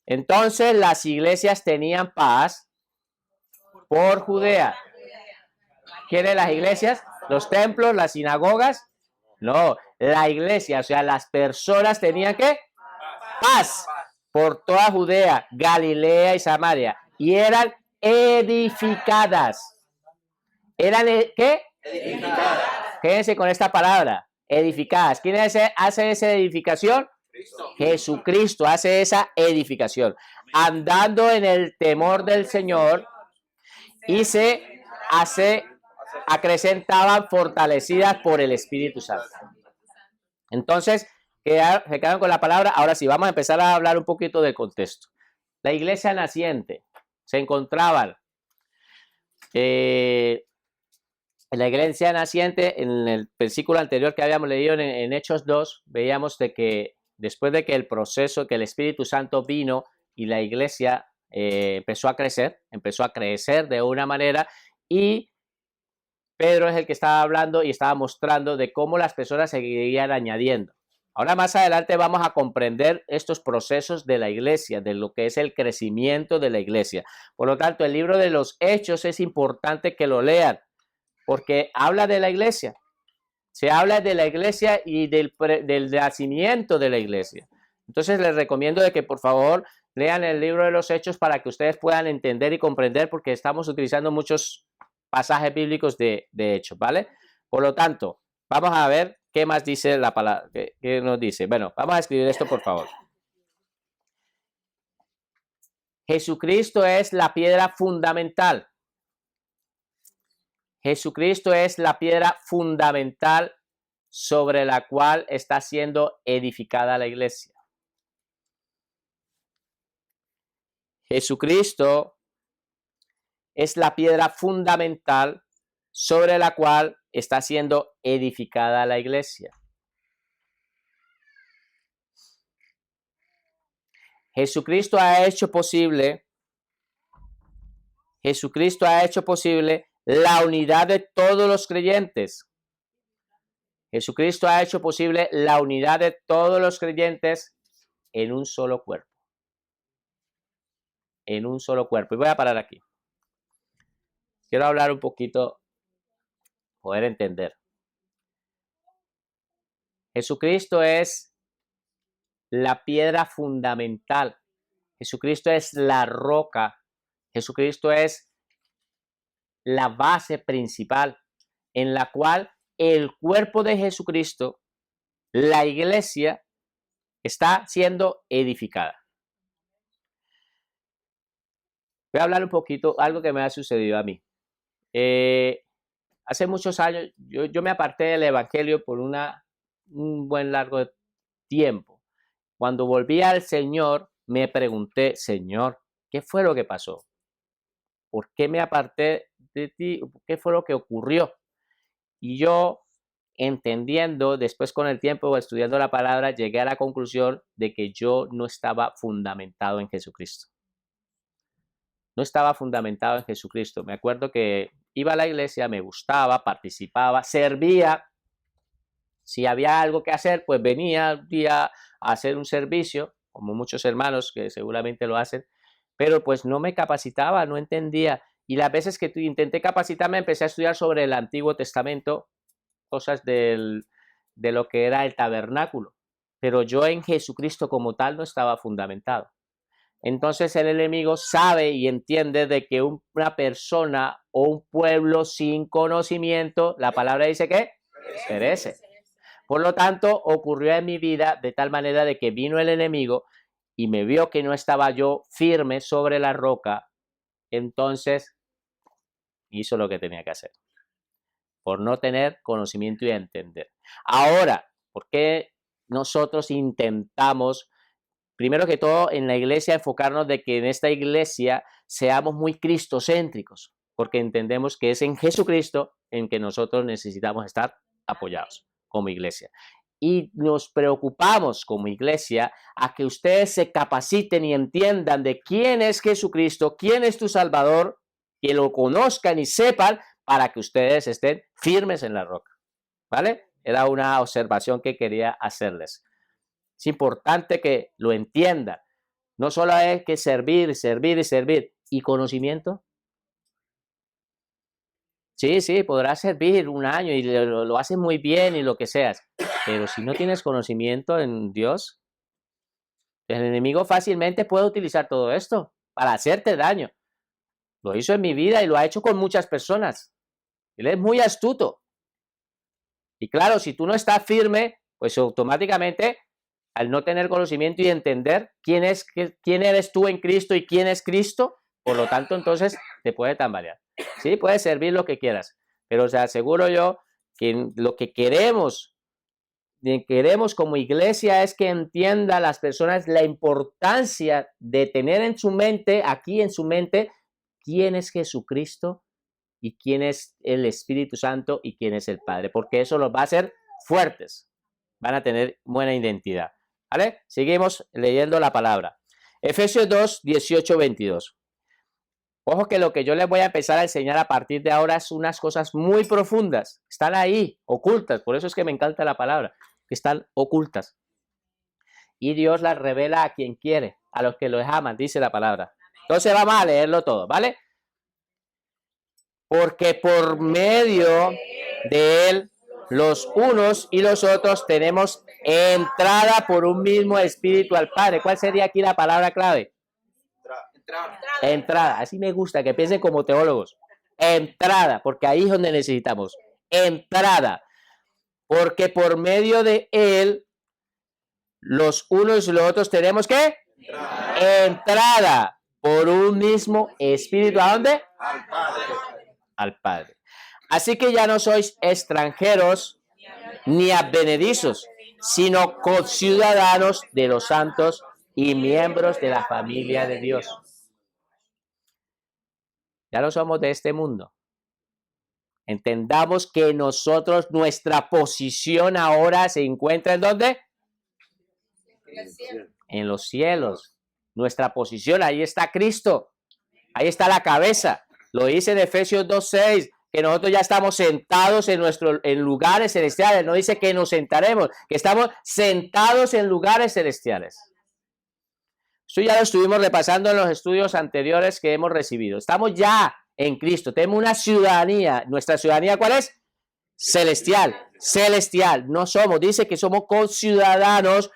Entonces las iglesias tenían paz por Judea. ¿Quiénes las iglesias? ¿Los templos, las sinagogas? No, la iglesia, o sea, las personas tenían ¿qué? Paz por toda Judea, Galilea y Samaria. Y eran edificadas. ¿Eran qué? Edificadas. Quédense con esta palabra, edificadas. ¿Quién hace esa edificación? Cristo. Jesucristo hace esa edificación. Andando en el temor del Señor y se acrecentaban fortalecidas por el Espíritu Santo. Entonces, se quedan con la palabra. Ahora sí, vamos a empezar a hablar un poquito del contexto. La iglesia naciente se encontraban en la iglesia naciente, en el versículo anterior que habíamos leído en Hechos 2, veíamos de que después de que el proceso, que el Espíritu Santo vino y la iglesia empezó a crecer de una manera, y Pedro es el que estaba hablando y estaba mostrando de cómo las personas seguirían añadiendo. Ahora más adelante vamos a comprender estos procesos de la iglesia, de lo que es el crecimiento de la iglesia. Por lo tanto, el libro de los Hechos es importante que lo lean, porque habla de la iglesia. Se habla de la iglesia y del nacimiento de la iglesia. Entonces les recomiendo de que por favor lean el libro de los Hechos para que ustedes puedan entender y comprender, porque estamos utilizando muchos pasajes bíblicos de Hechos, ¿vale? Por lo tanto, vamos a ver qué más dice la palabra, qué nos dice. Bueno, vamos a escribir esto, por favor. Jesucristo es la piedra fundamental. Jesucristo es la piedra fundamental sobre la cual está siendo edificada la iglesia. Jesucristo es la piedra fundamental sobre la cual está siendo edificada la iglesia. Jesucristo ha hecho posible la unidad de todos los creyentes. Jesucristo ha hecho posible la unidad de todos los creyentes en un solo cuerpo. En un solo cuerpo. Y voy a parar aquí. Quiero hablar un poquito, poder entender. Jesucristo es la piedra fundamental. Jesucristo es la roca. Jesucristo es la base principal en la cual el cuerpo de Jesucristo, la iglesia, está siendo edificada. Voy a hablar un poquito, algo que me ha sucedido a mí. Hace muchos años yo me aparté del evangelio por un buen largo tiempo. Cuando volví al Señor, me pregunté, Señor, ¿qué fue lo que pasó? ¿Por qué me aparté de ti? ¿Qué fue lo que ocurrió? Y yo, entendiendo, después con el tiempo, estudiando la palabra, llegué a la conclusión de que yo no estaba fundamentado en Jesucristo. No estaba fundamentado en Jesucristo. Me acuerdo que iba a la iglesia, me gustaba, participaba, servía. Si había algo que hacer, pues venía un día a hacer un servicio, como muchos hermanos que seguramente lo hacen, pero pues no me capacitaba, no entendía. Y las veces que intenté capacitarme, empecé a estudiar sobre el Antiguo Testamento, cosas de lo que era el tabernáculo. Pero yo en Jesucristo como tal no estaba fundamentado. Entonces el enemigo sabe y entiende de que una persona o un pueblo sin conocimiento, la palabra dice que perece. Por lo tanto, ocurrió en mi vida de tal manera de que vino el enemigo y me vio que no estaba yo firme sobre la roca, entonces hizo lo que tenía que hacer, por no tener conocimiento y entender. Ahora, ¿por qué nosotros intentamos, primero que todo, en la iglesia enfocarnos de que en esta iglesia seamos muy cristocéntricos? Porque entendemos que es en Jesucristo en que nosotros necesitamos estar apoyados como iglesia. Y nos preocupamos como iglesia a que ustedes se capaciten y entiendan de quién es Jesucristo, quién es tu Salvador, que lo conozcan y sepan para que ustedes estén firmes en la roca. ¿Vale? Era una observación que quería hacerles. Es importante que lo entiendan. No solo hay que servir. ¿Y conocimiento? Sí, podrás servir un año y lo haces muy bien y lo que seas. Pero si no tienes conocimiento en Dios, el enemigo fácilmente puede utilizar todo esto para hacerte daño. Lo hizo en mi vida y lo ha hecho con muchas personas. Él es muy astuto. Y claro, si tú no estás firme, pues automáticamente, al no tener conocimiento y entender quién eres tú en Cristo y quién es Cristo, por lo tanto, entonces te puede tambalear. Sí, puedes servir lo que quieras, pero os aseguro yo que lo que queremos como iglesia es que entienda las personas la importancia de tener en su mente, aquí en su mente, quién es Jesucristo y quién es el Espíritu Santo y quién es el Padre, porque eso los va a hacer fuertes, van a tener buena identidad. ¿Vale? Seguimos leyendo la palabra. Efesios 2, 18, 22. Ojo que lo que yo les voy a empezar a enseñar a partir de ahora es unas cosas muy profundas. Están ahí, ocultas. Por eso es que me encanta la palabra, que están ocultas. Y Dios las revela a quien quiere, a los que los aman, dice la palabra. Entonces vamos a leerlo todo, ¿vale? Porque por medio de Él, los unos y los otros tenemos entrada por un mismo Espíritu al Padre. ¿Cuál sería aquí la palabra clave? Entrada. Así me gusta que piensen como teólogos. Entrada, porque ahí es donde necesitamos. Entrada. Porque por medio de Él, los unos y los otros tenemos ¿qué? Entrada por un mismo Espíritu. ¿A dónde? Al Padre. Al Padre. Así que ya no sois extranjeros ni advenedizos, sino conciudadanos de los santos y miembros de la familia de Dios. Ya no somos de este mundo. Entendamos que nosotros, nuestra posición ahora se encuentra ¿en dónde? En los cielos. Nuestra posición, ahí está Cristo. Ahí está la cabeza. Lo dice en Efesios 2:6, que nosotros ya estamos sentados en lugares celestiales. No dice que nos sentaremos, que estamos sentados en lugares celestiales. Esto ya lo estuvimos repasando en los estudios anteriores que hemos recibido. Estamos ya en Cristo. Tenemos una ciudadanía. ¿Nuestra ciudadanía cuál es? Celestial. Celestial. No somos. Dice que somos conciudadanos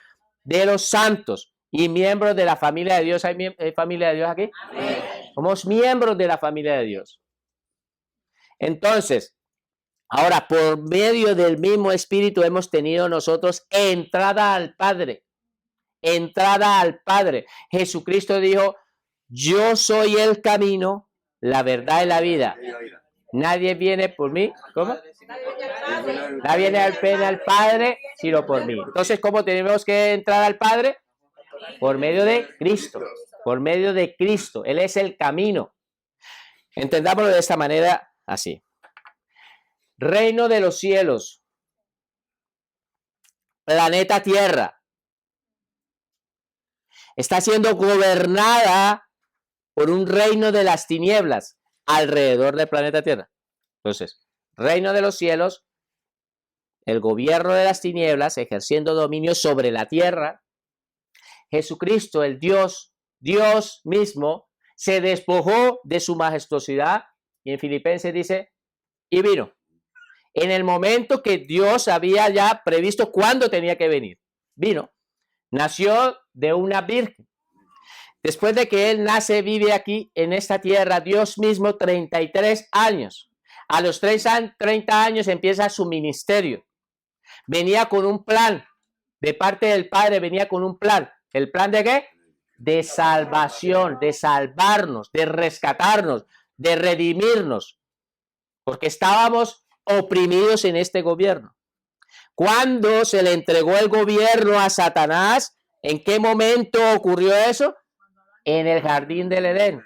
de los santos y miembros de la familia de Dios. ¿Hay familia de Dios aquí? Amén. Somos miembros de la familia de Dios. Entonces, ahora por medio del mismo Espíritu hemos tenido nosotros entrada al Padre. Entrada al Padre. Jesucristo dijo, yo soy el camino, la verdad y la vida. Nadie viene por mí. ¿Cómo? Nadie viene al Padre sino por mí. Entonces, ¿cómo tenemos que entrar al Padre? Por medio de Cristo. Por medio de Cristo. Él es el camino. Entendámoslo de esta manera, así. Reino de los cielos. Planeta Tierra. Está siendo gobernada por un reino de las tinieblas alrededor del planeta Tierra. Entonces, reino de los cielos, el gobierno de las tinieblas ejerciendo dominio sobre la tierra. Jesucristo, el Dios mismo, se despojó de su majestuosidad y en Filipenses dice, y vino. En el momento que Dios había ya previsto cuándo tenía que venir, vino. Nació de una virgen. Después de que él nace, vive aquí en esta tierra, Dios mismo 33 años. A los 30 años empieza su ministerio. Venía con un plan, de parte del Padre venía con un plan. ¿El plan de qué? De salvación, de salvarnos, de rescatarnos, de redimirnos. Porque estábamos oprimidos en este gobierno. ¿Cuándo se le entregó el gobierno a Satanás? ¿En qué momento ocurrió eso? En el jardín del Edén.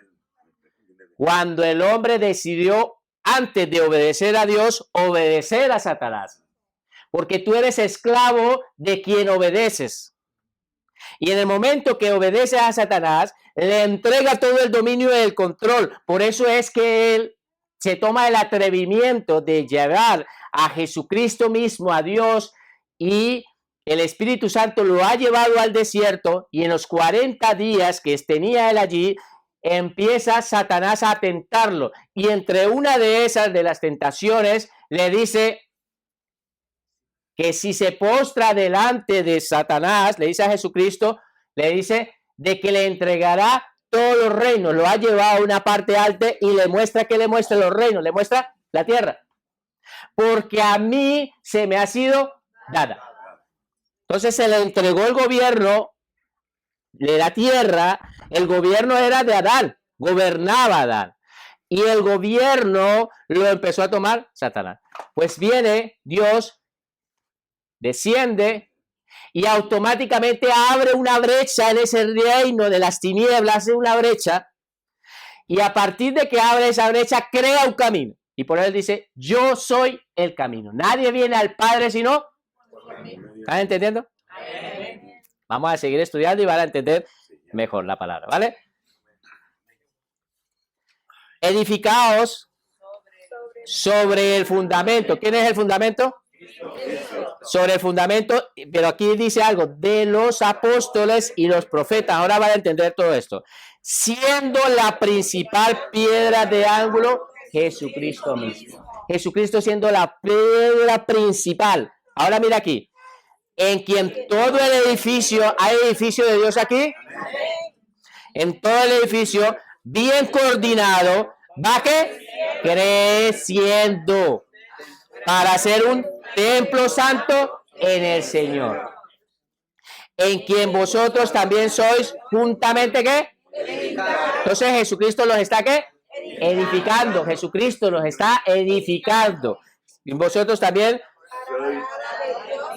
Cuando el hombre decidió, antes de obedecer a Dios, obedecer a Satanás. Porque tú eres esclavo de quien obedeces. Y en el momento que obedeces a Satanás, le entrega todo el dominio y el control. Por eso es que él se toma el atrevimiento de llevar a Jesucristo mismo, a Dios, y el Espíritu Santo lo ha llevado al desierto, y en los 40 días que tenía él allí, empieza Satanás a tentarlo, y entre una de las tentaciones, le dice que si se postra delante de Satanás, le dice a Jesucristo, le dice de que le entregará todos los reinos, lo ha llevado a una parte alta y le muestra que le muestra los reinos, le muestra la tierra. Porque a mí se me ha sido dada. Entonces se le entregó el gobierno de la tierra, el gobierno era de Adán, gobernaba Adán. Y el gobierno lo empezó a tomar Satanás. Pues viene Dios, desciende y automáticamente abre una brecha en ese reino de las tinieblas, una brecha. Y a partir de que abre esa brecha, crea un camino. Y por él dice, yo soy el camino. Nadie viene al Padre sino. ¿Están entendiendo? Vamos a seguir estudiando y van a entender mejor la palabra, ¿vale? Edificaos sobre el fundamento. ¿Quién es el fundamento? Sobre el fundamento, pero aquí dice algo, de los apóstoles y los profetas. Ahora van a entender todo esto. Siendo la principal piedra de ángulo Jesucristo mismo. Jesucristo siendo la piedra principal. Ahora mira aquí. En quien todo el edificio, ¿hay edificio de Dios aquí? En todo el edificio, bien coordinado, va que creciendo para ser un templo santo en el Señor. En quien vosotros también sois juntamente ¿qué? Entonces Jesucristo los está ¿qué? Edificando. Jesucristo los está edificando. Y vosotros también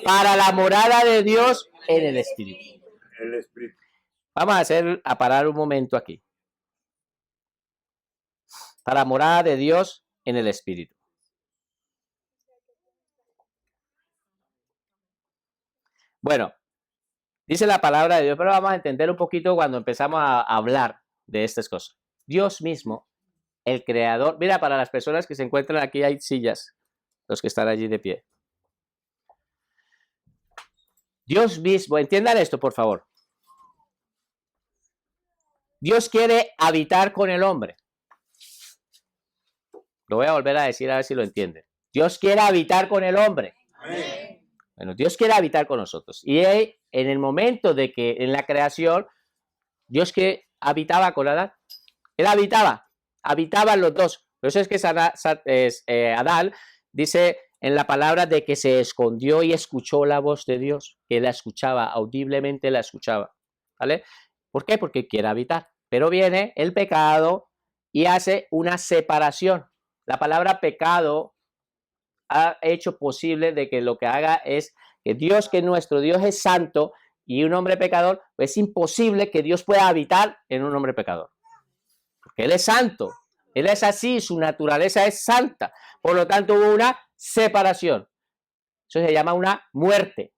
para la morada de Dios en el Espíritu. Vamos a parar un momento aquí. Para la morada de Dios en el Espíritu. Bueno, dice la palabra de Dios, pero vamos a entender un poquito cuando empezamos a hablar de estas cosas. Dios mismo, el creador. Mira, para las personas que se encuentran aquí hay sillas, los que están allí de pie. Dios mismo, entiendan esto, por favor. Dios quiere habitar con el hombre. Lo voy a volver a decir a ver si lo entienden. Dios quiere habitar con el hombre. Amén. Bueno, Dios quiere habitar con nosotros. Y en el momento de que en la creación, Dios que habitaba con Adán, él habitaban los dos. Por eso es que Adán dice en la palabra de que se escondió y escuchó la voz de Dios, que la escuchaba, audiblemente la escuchaba, ¿vale? ¿Por qué? Porque quiere habitar. Pero viene el pecado y hace una separación. La palabra pecado ha hecho posible de que lo que haga es que Dios, que nuestro Dios es santo y un hombre pecador, pues es imposible que Dios pueda habitar en un hombre pecador. Porque Él es santo, Él es así, su naturaleza es santa. Por lo tanto, hubo una separación. Eso se llama una muerte.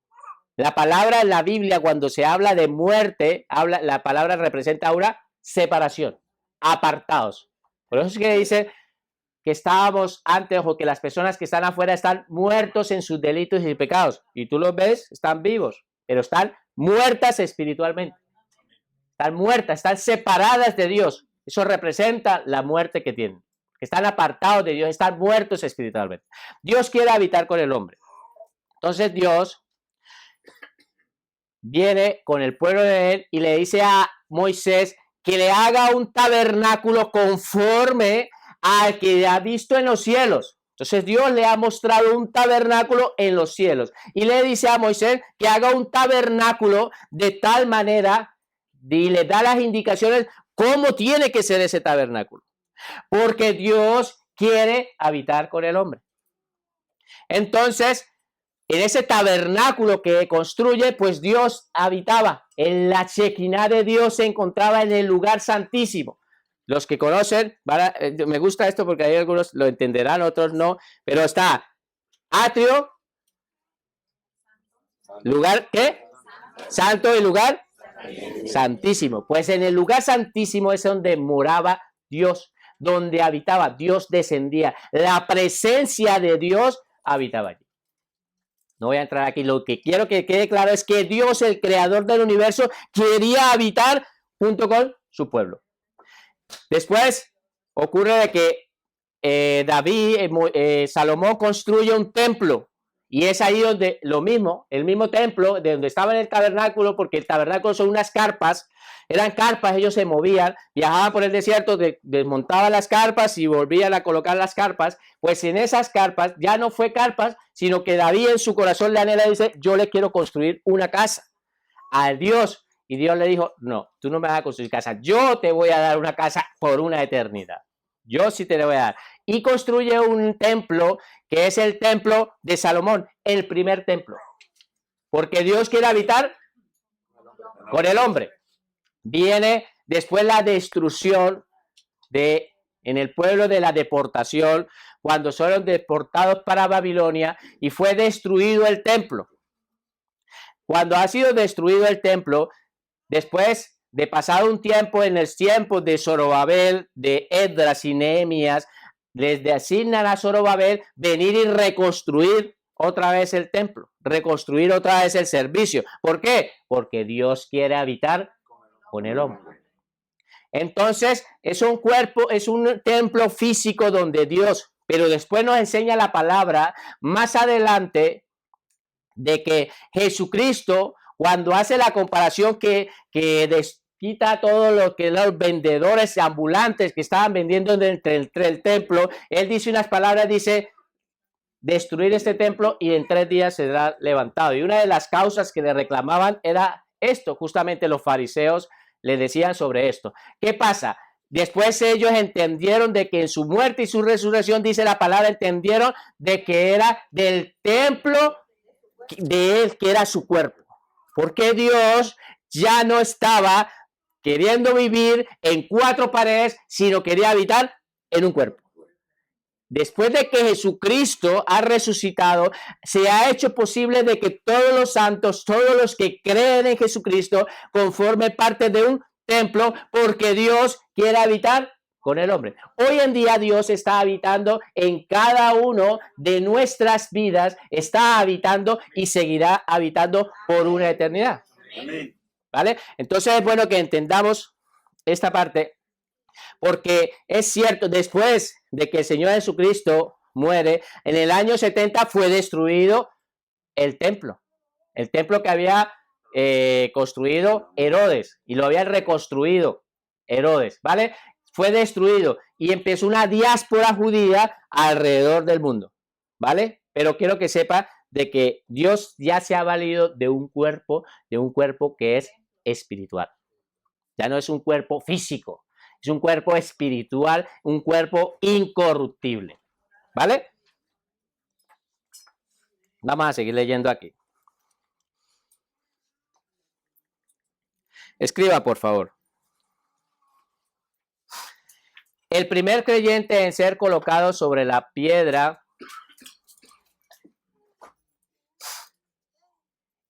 La palabra en la Biblia, cuando se habla de muerte, la palabra representa una separación, apartados. Por eso es que dice que estábamos antes, o que las personas que están afuera están muertos en sus delitos y pecados. Y tú los ves, están vivos, pero están muertas espiritualmente. Están muertas, están separadas de Dios. Eso representa la muerte que tienen. Están apartados de Dios, están muertos espiritualmente. Dios quiere habitar con el hombre. Entonces Dios viene con el pueblo de él y le dice a Moisés que le haga un tabernáculo conforme al que ha visto en los cielos. Entonces Dios le ha mostrado un tabernáculo en los cielos y le dice a Moisés que haga un tabernáculo de tal manera y le da las indicaciones cómo tiene que ser ese tabernáculo, porque Dios quiere habitar con el hombre. Entonces, en ese tabernáculo que construye, pues Dios habitaba. En la Shekinah de Dios se encontraba en el lugar santísimo. Los que conocen, me gusta esto porque hay algunos lo entenderán, otros no, pero está atrio, lugar, ¿qué? Santo y lugar santísimo. Pues en el lugar santísimo es donde moraba Dios, donde habitaba, Dios descendía. La presencia de Dios habitaba allí. No voy a entrar aquí. Lo que quiero que quede claro es que Dios, el creador del universo, quería habitar junto con su pueblo. Después ocurre de que Salomón construye un templo y es ahí donde el mismo templo de donde estaba en el tabernáculo, porque el tabernáculo son unas carpas, eran carpas, ellos se movían, viajaban por el desierto, desmontaban las carpas y volvían a colocar las carpas. Pues en esas carpas ya no fue carpas, sino que David en su corazón le anhela y dice, yo le quiero construir una casa al Dios. Y Dios le dijo, no, tú no me vas a construir casa, yo te voy a dar una casa por una eternidad. Yo sí te la voy a dar. Y construye un templo que es el templo de Salomón, el primer templo. Porque Dios quiere habitar con el hombre. Viene después la destrucción de en el pueblo de la deportación, cuando fueron deportados para Babilonia y fue destruido el templo. Cuando ha sido destruido el templo, después de pasado un tiempo, en el tiempo de Zorobabel, de Esdras y Nehemías, les asignan a Zorobabel venir y reconstruir otra vez el templo, reconstruir otra vez el servicio. ¿Por qué? Porque Dios quiere habitar con el hombre. Entonces, es un cuerpo, es un templo físico donde Dios, pero después nos enseña la palabra más adelante de que Jesucristo, cuando hace la comparación que quita todo lo que los vendedores ambulantes que estaban vendiendo entre el templo, él dice unas palabras, dice, destruir este templo y en 3 días será levantado. Y una de las causas que le reclamaban era esto, justamente los fariseos le decían sobre esto. ¿Qué pasa? Después ellos entendieron de que en su muerte y su resurrección, dice la palabra, entendieron de que era del templo de él, que era su cuerpo. Porque Dios ya no estaba queriendo vivir en 4 paredes, sino quería habitar en un cuerpo. Después de que Jesucristo ha resucitado, se ha hecho posible de que todos los santos, todos los que creen en Jesucristo, conformen parte de un templo, porque Dios quiere habitar con el hombre. Hoy en día Dios está habitando en cada uno de nuestras vidas, está habitando y seguirá habitando por una eternidad. ¿Vale? Entonces es bueno que entendamos esta parte, porque es cierto, después de que el Señor Jesucristo muere, en el año 70 fue destruido el templo que había construido Herodes, y lo habían reconstruido Herodes, ¿vale? Fue destruido y empezó una diáspora judía alrededor del mundo, ¿vale? Pero quiero que sepa de que Dios ya se ha valido de un cuerpo que es espiritual. Ya no es un cuerpo físico, es un cuerpo espiritual, un cuerpo incorruptible, ¿vale? Vamos a seguir leyendo aquí. Escriba, por favor. El primer creyente en ser colocado sobre la piedra.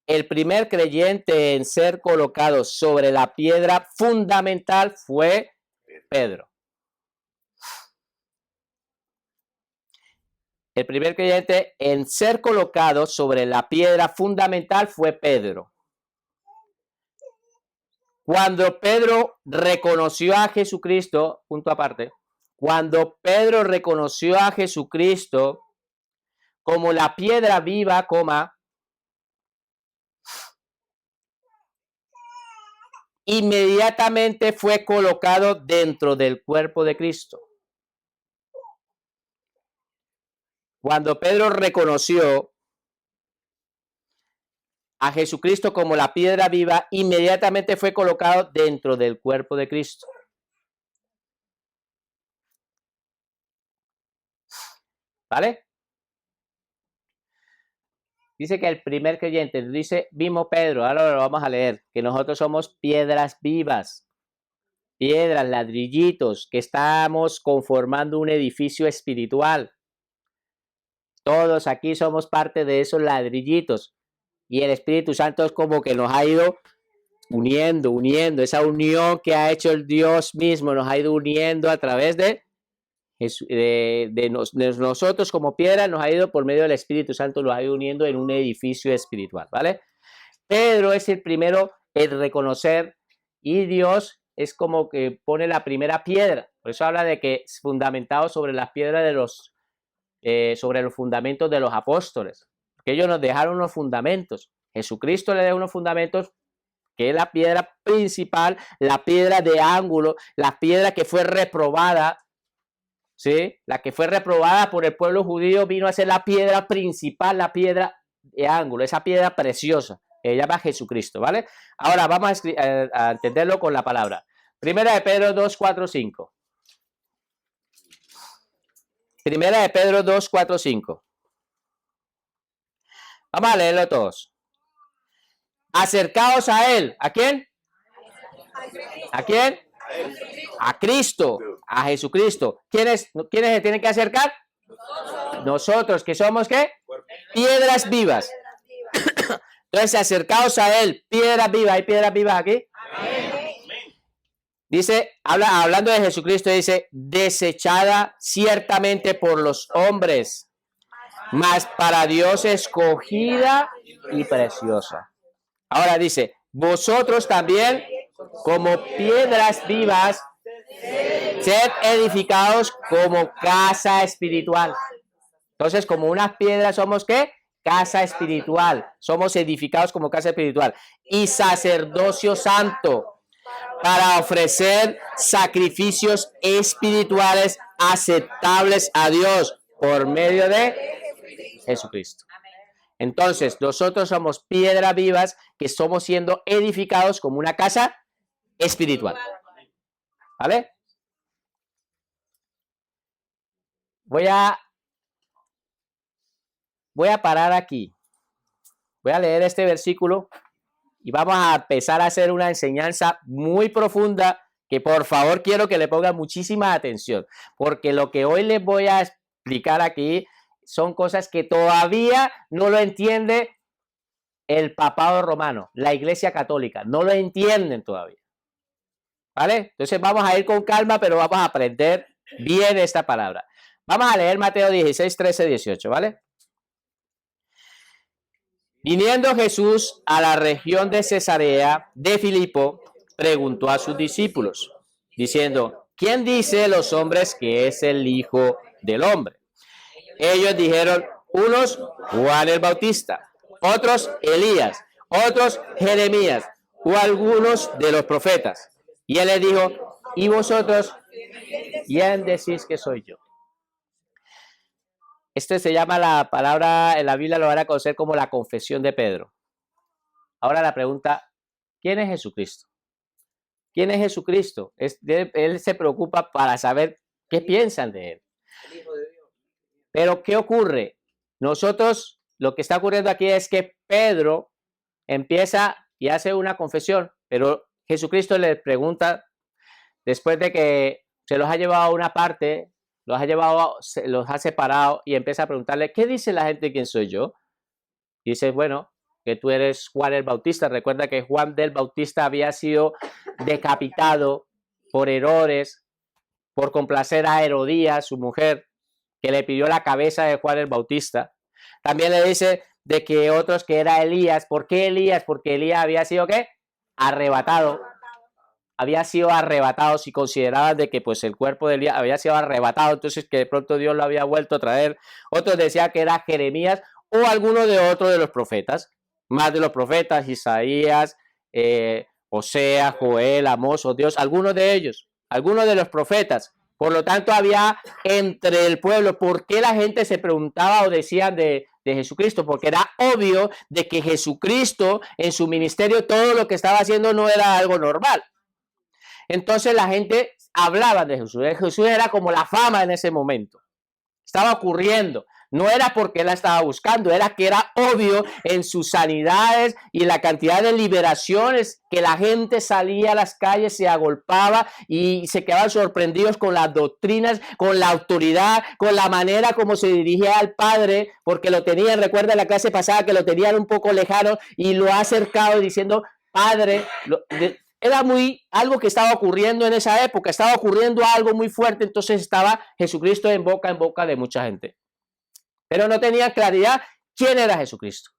El primer creyente en ser colocado sobre la piedra fundamental fue Pedro. El primer creyente en ser colocado sobre la piedra fundamental fue Pedro. Cuando Pedro reconoció a Jesucristo, punto aparte, cuando Pedro reconoció a Jesucristo como la piedra viva, inmediatamente fue colocado dentro del cuerpo de Cristo. Cuando Pedro reconoció a Jesucristo como la piedra viva, inmediatamente fue colocado dentro del cuerpo de Cristo. ¿Vale? Dice que el primer creyente, dice mismo Pedro, ahora lo vamos a leer, que nosotros somos piedras vivas, piedras, ladrillitos, que estamos conformando un edificio espiritual. Todos aquí somos parte de esos ladrillitos. Y el Espíritu Santo es como que nos ha ido uniendo, esa unión que ha hecho el Dios mismo, nos ha ido uniendo a través de nosotros como piedra, nos ha ido por medio del Espíritu Santo, nos ha ido uniendo en un edificio espiritual, ¿vale? Pedro es el primero en reconocer, y Dios es como que pone la primera piedra. Por eso habla de que es fundamentado sobre las piedras de sobre los fundamentos de los apóstoles, que ellos nos dejaron unos fundamentos. Jesucristo le dejó unos fundamentos, que es la piedra principal, la piedra de ángulo, la piedra que fue reprobada, ¿sí? La que fue reprobada por el pueblo judío vino a ser la piedra principal, la piedra de ángulo, esa piedra preciosa, que llama Jesucristo, ¿vale? Ahora vamos a entenderlo con la palabra. Primera de Pedro 2, 4, 5. Primera de Pedro 2, 4, 5. Vamos a leerlo todos. Acercaos a él. ¿A quién? ¿A quién? A Cristo, a Jesucristo. ¿Quiénes se tienen que acercar? Nosotros, que somos, ¿qué? Piedras vivas. Entonces, acercaos a Él, piedras vivas. ¿Hay piedras vivas aquí? Dice, hablando de Jesucristo, dice, desechada ciertamente por los hombres, mas para Dios escogida y preciosa. Ahora dice, vosotros también, como piedras vivas, sed edificados como casa espiritual. Entonces, como unas piedras somos, ¿qué? Casa espiritual. Somos edificados como casa espiritual. Y sacerdocio santo, para ofrecer sacrificios espirituales aceptables a Dios por medio de Jesucristo. Entonces, nosotros somos piedras vivas que somos siendo edificados como una casa espiritual. ¿Vale? Voy a parar aquí. Voy a leer este versículo y vamos a empezar a hacer una enseñanza muy profunda que por favor quiero que le pongan muchísima atención, porque lo que hoy les voy a explicar aquí son cosas que todavía no lo entiende el papado romano, la Iglesia Católica, no lo entienden todavía. ¿Vale? Entonces vamos a ir con calma, pero vamos a aprender bien esta palabra. Vamos a leer Mateo 16, 13, 18, ¿vale? Viniendo Jesús a la región de Cesarea de Filipo, preguntó a sus discípulos, diciendo, ¿quién dice los hombres que es el Hijo del Hombre? Ellos dijeron, unos Juan el Bautista, otros Elías, otros Jeremías o algunos de los profetas. Y él les dijo, ¿y vosotros quién decís que soy yo? Este se llama la palabra, en la Biblia lo van a conocer como la confesión de Pedro. Ahora la pregunta, ¿quién es Jesucristo? ¿Quién es Jesucristo? Él se preocupa para saber qué piensan de él. Pero ¿qué ocurre? Nosotros, lo que está ocurriendo aquí es que Pedro empieza y hace una confesión, pero Jesucristo le pregunta, después de que se los ha llevado a una parte, los ha separado y empieza a preguntarle, ¿qué dice la gente quién soy yo? Y dice, bueno, que tú eres Juan el Bautista. Recuerda que Juan del Bautista había sido decapitado por errores, por complacer a Herodías, su mujer, que le pidió la cabeza de Juan el Bautista. También le dice de que otros que era Elías. ¿Por qué Elías? Porque Elías había sido, ¿qué? Arrebatado. Había sido arrebatado, si consideraban de que pues el cuerpo de Elías había sido arrebatado, entonces que de pronto Dios lo había vuelto a traer. Otros decían que era Jeremías o alguno de otros de los profetas, más de los profetas, Isaías, Oseas, Joel, Amós, o Dios, algunos de ellos, algunos de los profetas. Por lo tanto, había entre el pueblo, ¿por qué la gente se preguntaba o decían de Jesucristo? Porque era obvio de que Jesucristo en su ministerio todo lo que estaba haciendo no era algo normal. Entonces la gente hablaba de Jesús. Jesús era como la fama en ese momento. Estaba ocurriendo. No era porque él la estaba buscando, era que era obvio en sus sanidades y la cantidad de liberaciones que la gente salía a las calles, se agolpaba y se quedaban sorprendidos con las doctrinas, con la autoridad, con la manera como se dirigía al Padre, porque lo tenían, recuerda la clase pasada que lo tenían un poco lejano y lo ha acercado diciendo, Padre, era algo que estaba ocurriendo en esa época, estaba ocurriendo algo muy fuerte, entonces estaba Jesucristo en boca de mucha gente. Pero no tenían claridad quién era Jesucristo.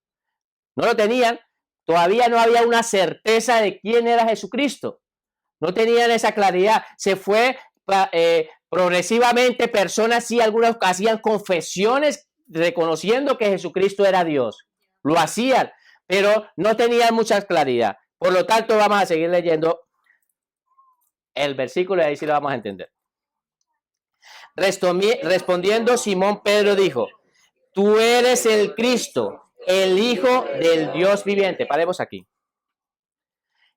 No lo tenían, todavía no había una certeza de quién era Jesucristo. No tenían esa claridad. Se fue progresivamente, personas sí, algunas hacían confesiones reconociendo que Jesucristo era Dios. Lo hacían, pero no tenían mucha claridad. Por lo tanto, vamos a seguir leyendo el versículo y ahí sí lo vamos a entender. Respondiendo Simón Pedro dijo, tú eres el Cristo, el Hijo del Dios viviente. Paremos aquí.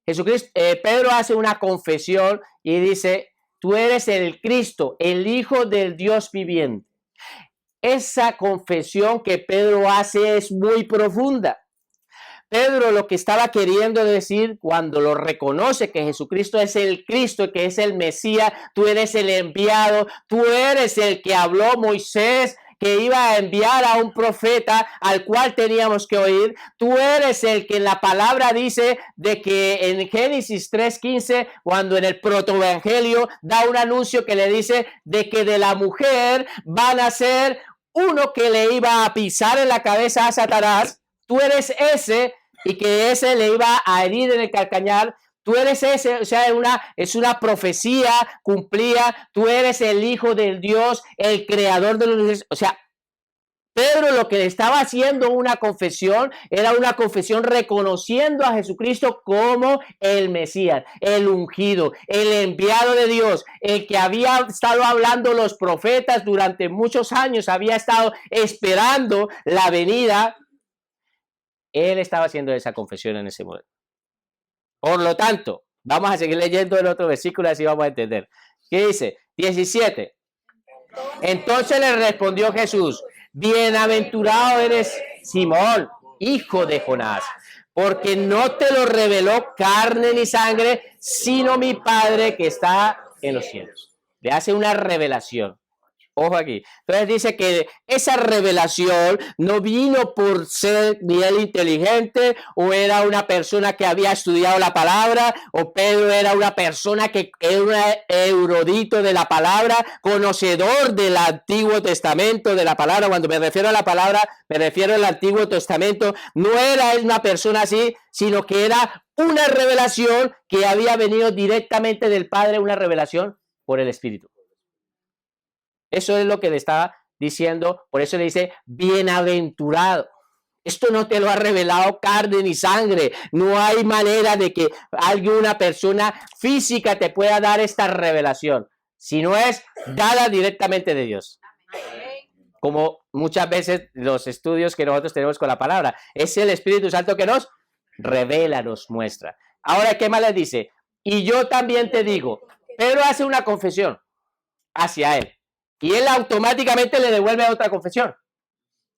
Pedro hace una confesión y dice, tú eres el Cristo, el Hijo del Dios viviente. Esa confesión que Pedro hace es muy profunda. Pedro lo que estaba queriendo decir cuando lo reconoce que Jesucristo es el Cristo, que es el Mesías, tú eres el enviado, tú eres el que habló Moisés, que iba a enviar a un profeta al cual teníamos que oír. Tú eres el que en la palabra dice de que en Génesis 3:15, cuando en el protoevangelio da un anuncio que le dice de que de la mujer van a ser uno que le iba a pisar en la cabeza a Satanás. Tú eres ese, y que ese le iba a herir en el calcañar. Tú eres ese, o sea, es una profecía cumplida. Tú eres el Hijo del Dios, el creador de los universos. O sea, Pedro lo que le estaba haciendo una confesión, era una confesión reconociendo a Jesucristo como el Mesías, el ungido, el enviado de Dios, el que había estado hablando los profetas durante muchos años, había estado esperando la venida. Él estaba haciendo esa confesión en ese momento. Por lo tanto, vamos a seguir leyendo el otro versículo, así vamos a entender. ¿Qué dice? 17. Entonces le respondió Jesús: bienaventurado eres, Simón, hijo de Jonás, porque no te lo reveló carne ni sangre, sino mi Padre que está en los cielos. Le hace una revelación. Ojo aquí. Entonces dice que esa revelación no vino por ser ni él inteligente, o era una persona que había estudiado la palabra, o Pedro era una persona que era un erudito de la palabra, conocedor del Antiguo Testamento, de la palabra. Cuando me refiero a la palabra, me refiero al Antiguo Testamento. No era una persona así, sino que era una revelación que había venido directamente del Padre, una revelación por el Espíritu. Eso es lo que le estaba diciendo, por eso le dice bienaventurado. Esto no te lo ha revelado carne ni sangre. No hay manera de que alguna persona física te pueda dar esta revelación, si no es dada directamente de Dios. Como muchas veces los estudios que nosotros tenemos con la palabra, es el Espíritu Santo que nos revela, nos muestra. Ahora, ¿qué más les dice? Y yo también te digo, Pedro hace una confesión hacia él. Y él automáticamente le devuelve otra confesión.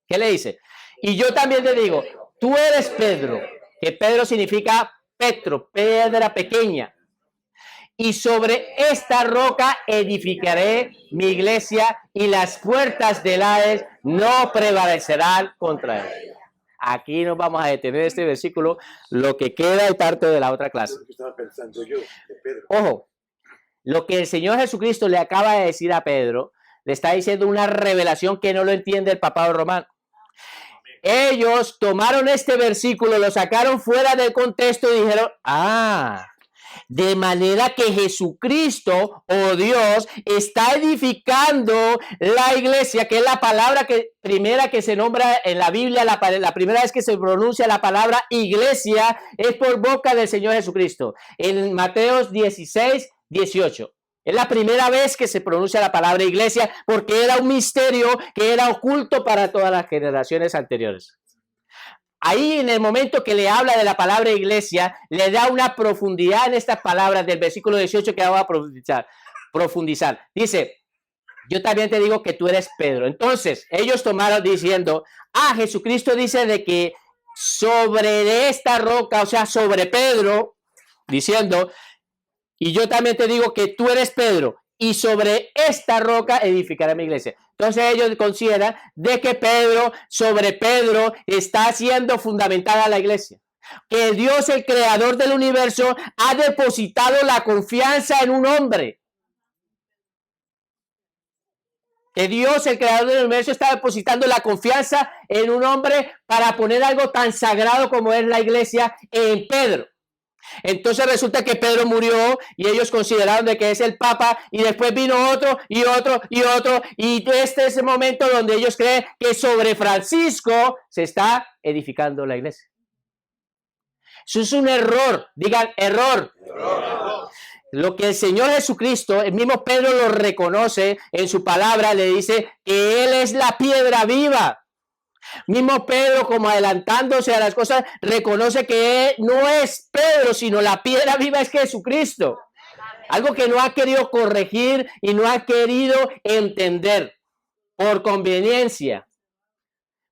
¿Qué le dice? Y yo también te digo, tú eres Pedro, que Pedro significa Petro, piedra pequeña. Y sobre esta roca edificaré mi iglesia, y las puertas del Hades no prevalecerán contra él. Aquí nos vamos a detener este versículo, lo que queda de parte de la otra clase. Ojo, lo que el Señor Jesucristo le acaba de decir a Pedro, le está diciendo una revelación que no lo entiende el papado romano. Ellos tomaron este versículo, lo sacaron fuera del contexto y dijeron, de manera que Jesucristo, o Dios, está edificando la iglesia, que es la palabra primera que se nombra en la Biblia, la primera vez que se pronuncia la palabra iglesia es por boca del Señor Jesucristo. En Mateo 16:18. Es la primera vez que se pronuncia la palabra iglesia, porque era un misterio que era oculto para todas las generaciones anteriores. Ahí, en el momento que le habla de la palabra iglesia, le da una profundidad en estas palabras del versículo 18 que vamos a profundizar. Dice, yo también te digo que tú eres Pedro. Entonces, ellos tomaron diciendo, Jesucristo dice de que sobre esta roca, o sea, sobre Pedro, diciendo, y yo también te digo que tú eres Pedro, y sobre esta roca edificaré mi iglesia. Entonces ellos consideran de que sobre Pedro está siendo fundamentada la iglesia. Que Dios, el creador del universo, ha depositado la confianza en un hombre. Que Dios, el creador del universo, está depositando la confianza en un hombre para poner algo tan sagrado como es la iglesia en Pedro. Entonces resulta que Pedro murió y ellos consideraron de que es el Papa, y después vino otro y otro y otro, y este es el momento donde ellos creen que sobre Francisco se está edificando la iglesia. Eso es un error. Digan error. Lo que el Señor Jesucristo, el mismo Pedro lo reconoce en su palabra, le dice que Él es la piedra viva. Mismo Pedro, como adelantándose a las cosas, reconoce que no es Pedro, sino la piedra viva es Jesucristo. Algo que no ha querido corregir y no ha querido entender por conveniencia.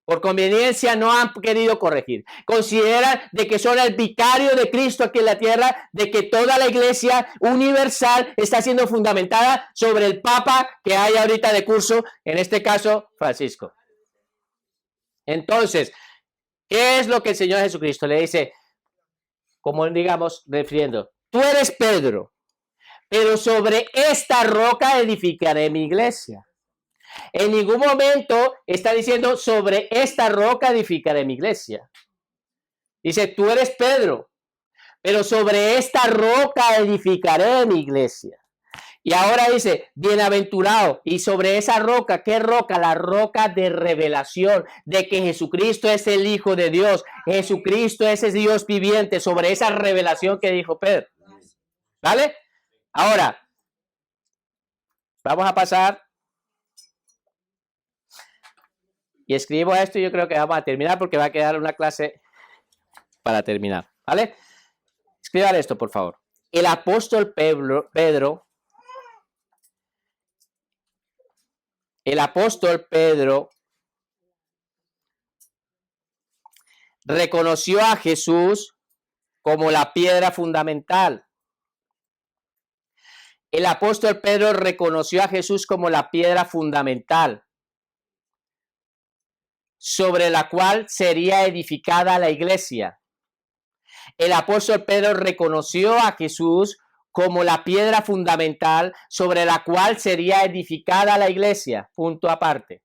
Por conveniencia no han querido corregir. Consideran de que son el vicario de Cristo aquí en la tierra, de que toda la iglesia universal está siendo fundamentada sobre el Papa que hay ahorita de curso, en este caso, Francisco. Entonces, ¿qué es lo que el Señor Jesucristo le dice? Como digamos, refiriendo, tú eres Pedro, pero sobre esta roca edificaré mi iglesia. En ningún momento está diciendo sobre esta roca edificaré mi iglesia. Dice, tú eres Pedro, pero sobre esta roca edificaré mi iglesia. Y ahora dice, bienaventurado, y sobre esa roca, ¿qué roca? La roca de revelación, de que Jesucristo es el Hijo de Dios, Jesucristo es el Dios viviente, sobre esa revelación que dijo Pedro. ¿Vale? Ahora, vamos a pasar, y escribo esto y yo creo que vamos a terminar porque va a quedar una clase para terminar. ¿Vale? Escriban esto, por favor. El apóstol Pedro, reconoció a Jesús como la piedra fundamental. El apóstol Pedro reconoció a Jesús como la piedra fundamental sobre la cual sería edificada la iglesia. El apóstol Pedro reconoció a Jesús como la piedra fundamental sobre la cual sería edificada la iglesia. Punto aparte.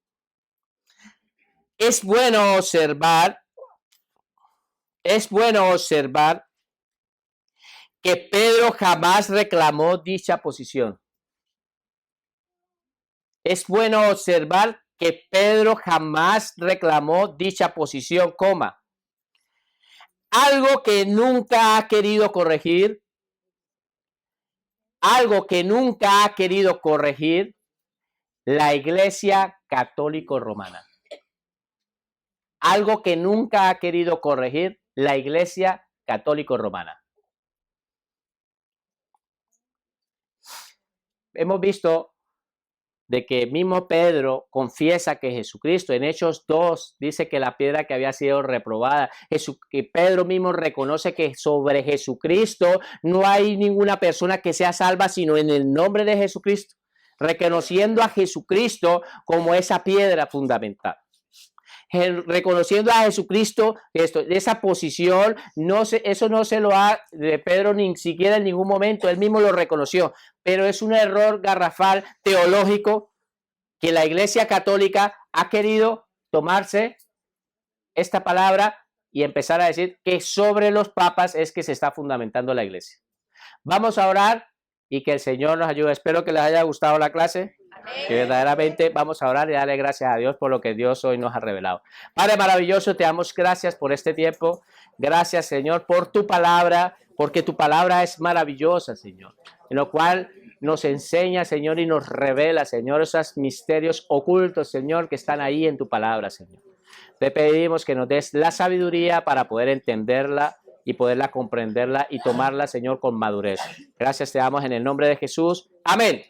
Es bueno observar que Pedro jamás reclamó dicha posición. Es bueno observar que Pedro jamás reclamó dicha posición, coma. Algo que nunca ha querido corregir, la Iglesia Católica Romana. Algo que nunca ha querido corregir la Iglesia Católica Romana. Hemos visto de que mismo Pedro confiesa que Jesucristo, en Hechos 2, dice que la piedra que había sido reprobada, que Pedro mismo reconoce que sobre Jesucristo no hay ninguna persona que sea salva, sino en el nombre de Jesucristo, reconociendo a Jesucristo como esa piedra fundamental. Reconociendo a Jesucristo, esa posición, eso no se lo ha de Pedro ni siquiera en ningún momento, él mismo lo reconoció, pero es un error garrafal teológico que la Iglesia Católica ha querido tomarse esta palabra y empezar a decir que sobre los papas es que se está fundamentando la Iglesia. Vamos a orar y que el Señor nos ayude. Espero que les haya gustado la clase. Que verdaderamente vamos a orar y darle gracias a Dios por lo que Dios hoy nos ha revelado. Padre maravilloso, te damos gracias por este tiempo. Gracias, Señor, por tu palabra, porque tu palabra es maravillosa, Señor, en lo cual nos enseña, Señor, y nos revela, Señor, esos misterios ocultos, Señor, que están ahí en tu palabra, Señor. Te pedimos que nos des la sabiduría para poder entenderla y poderla comprenderla y tomarla, Señor, con madurez. Gracias te damos en el nombre de Jesús. Amén.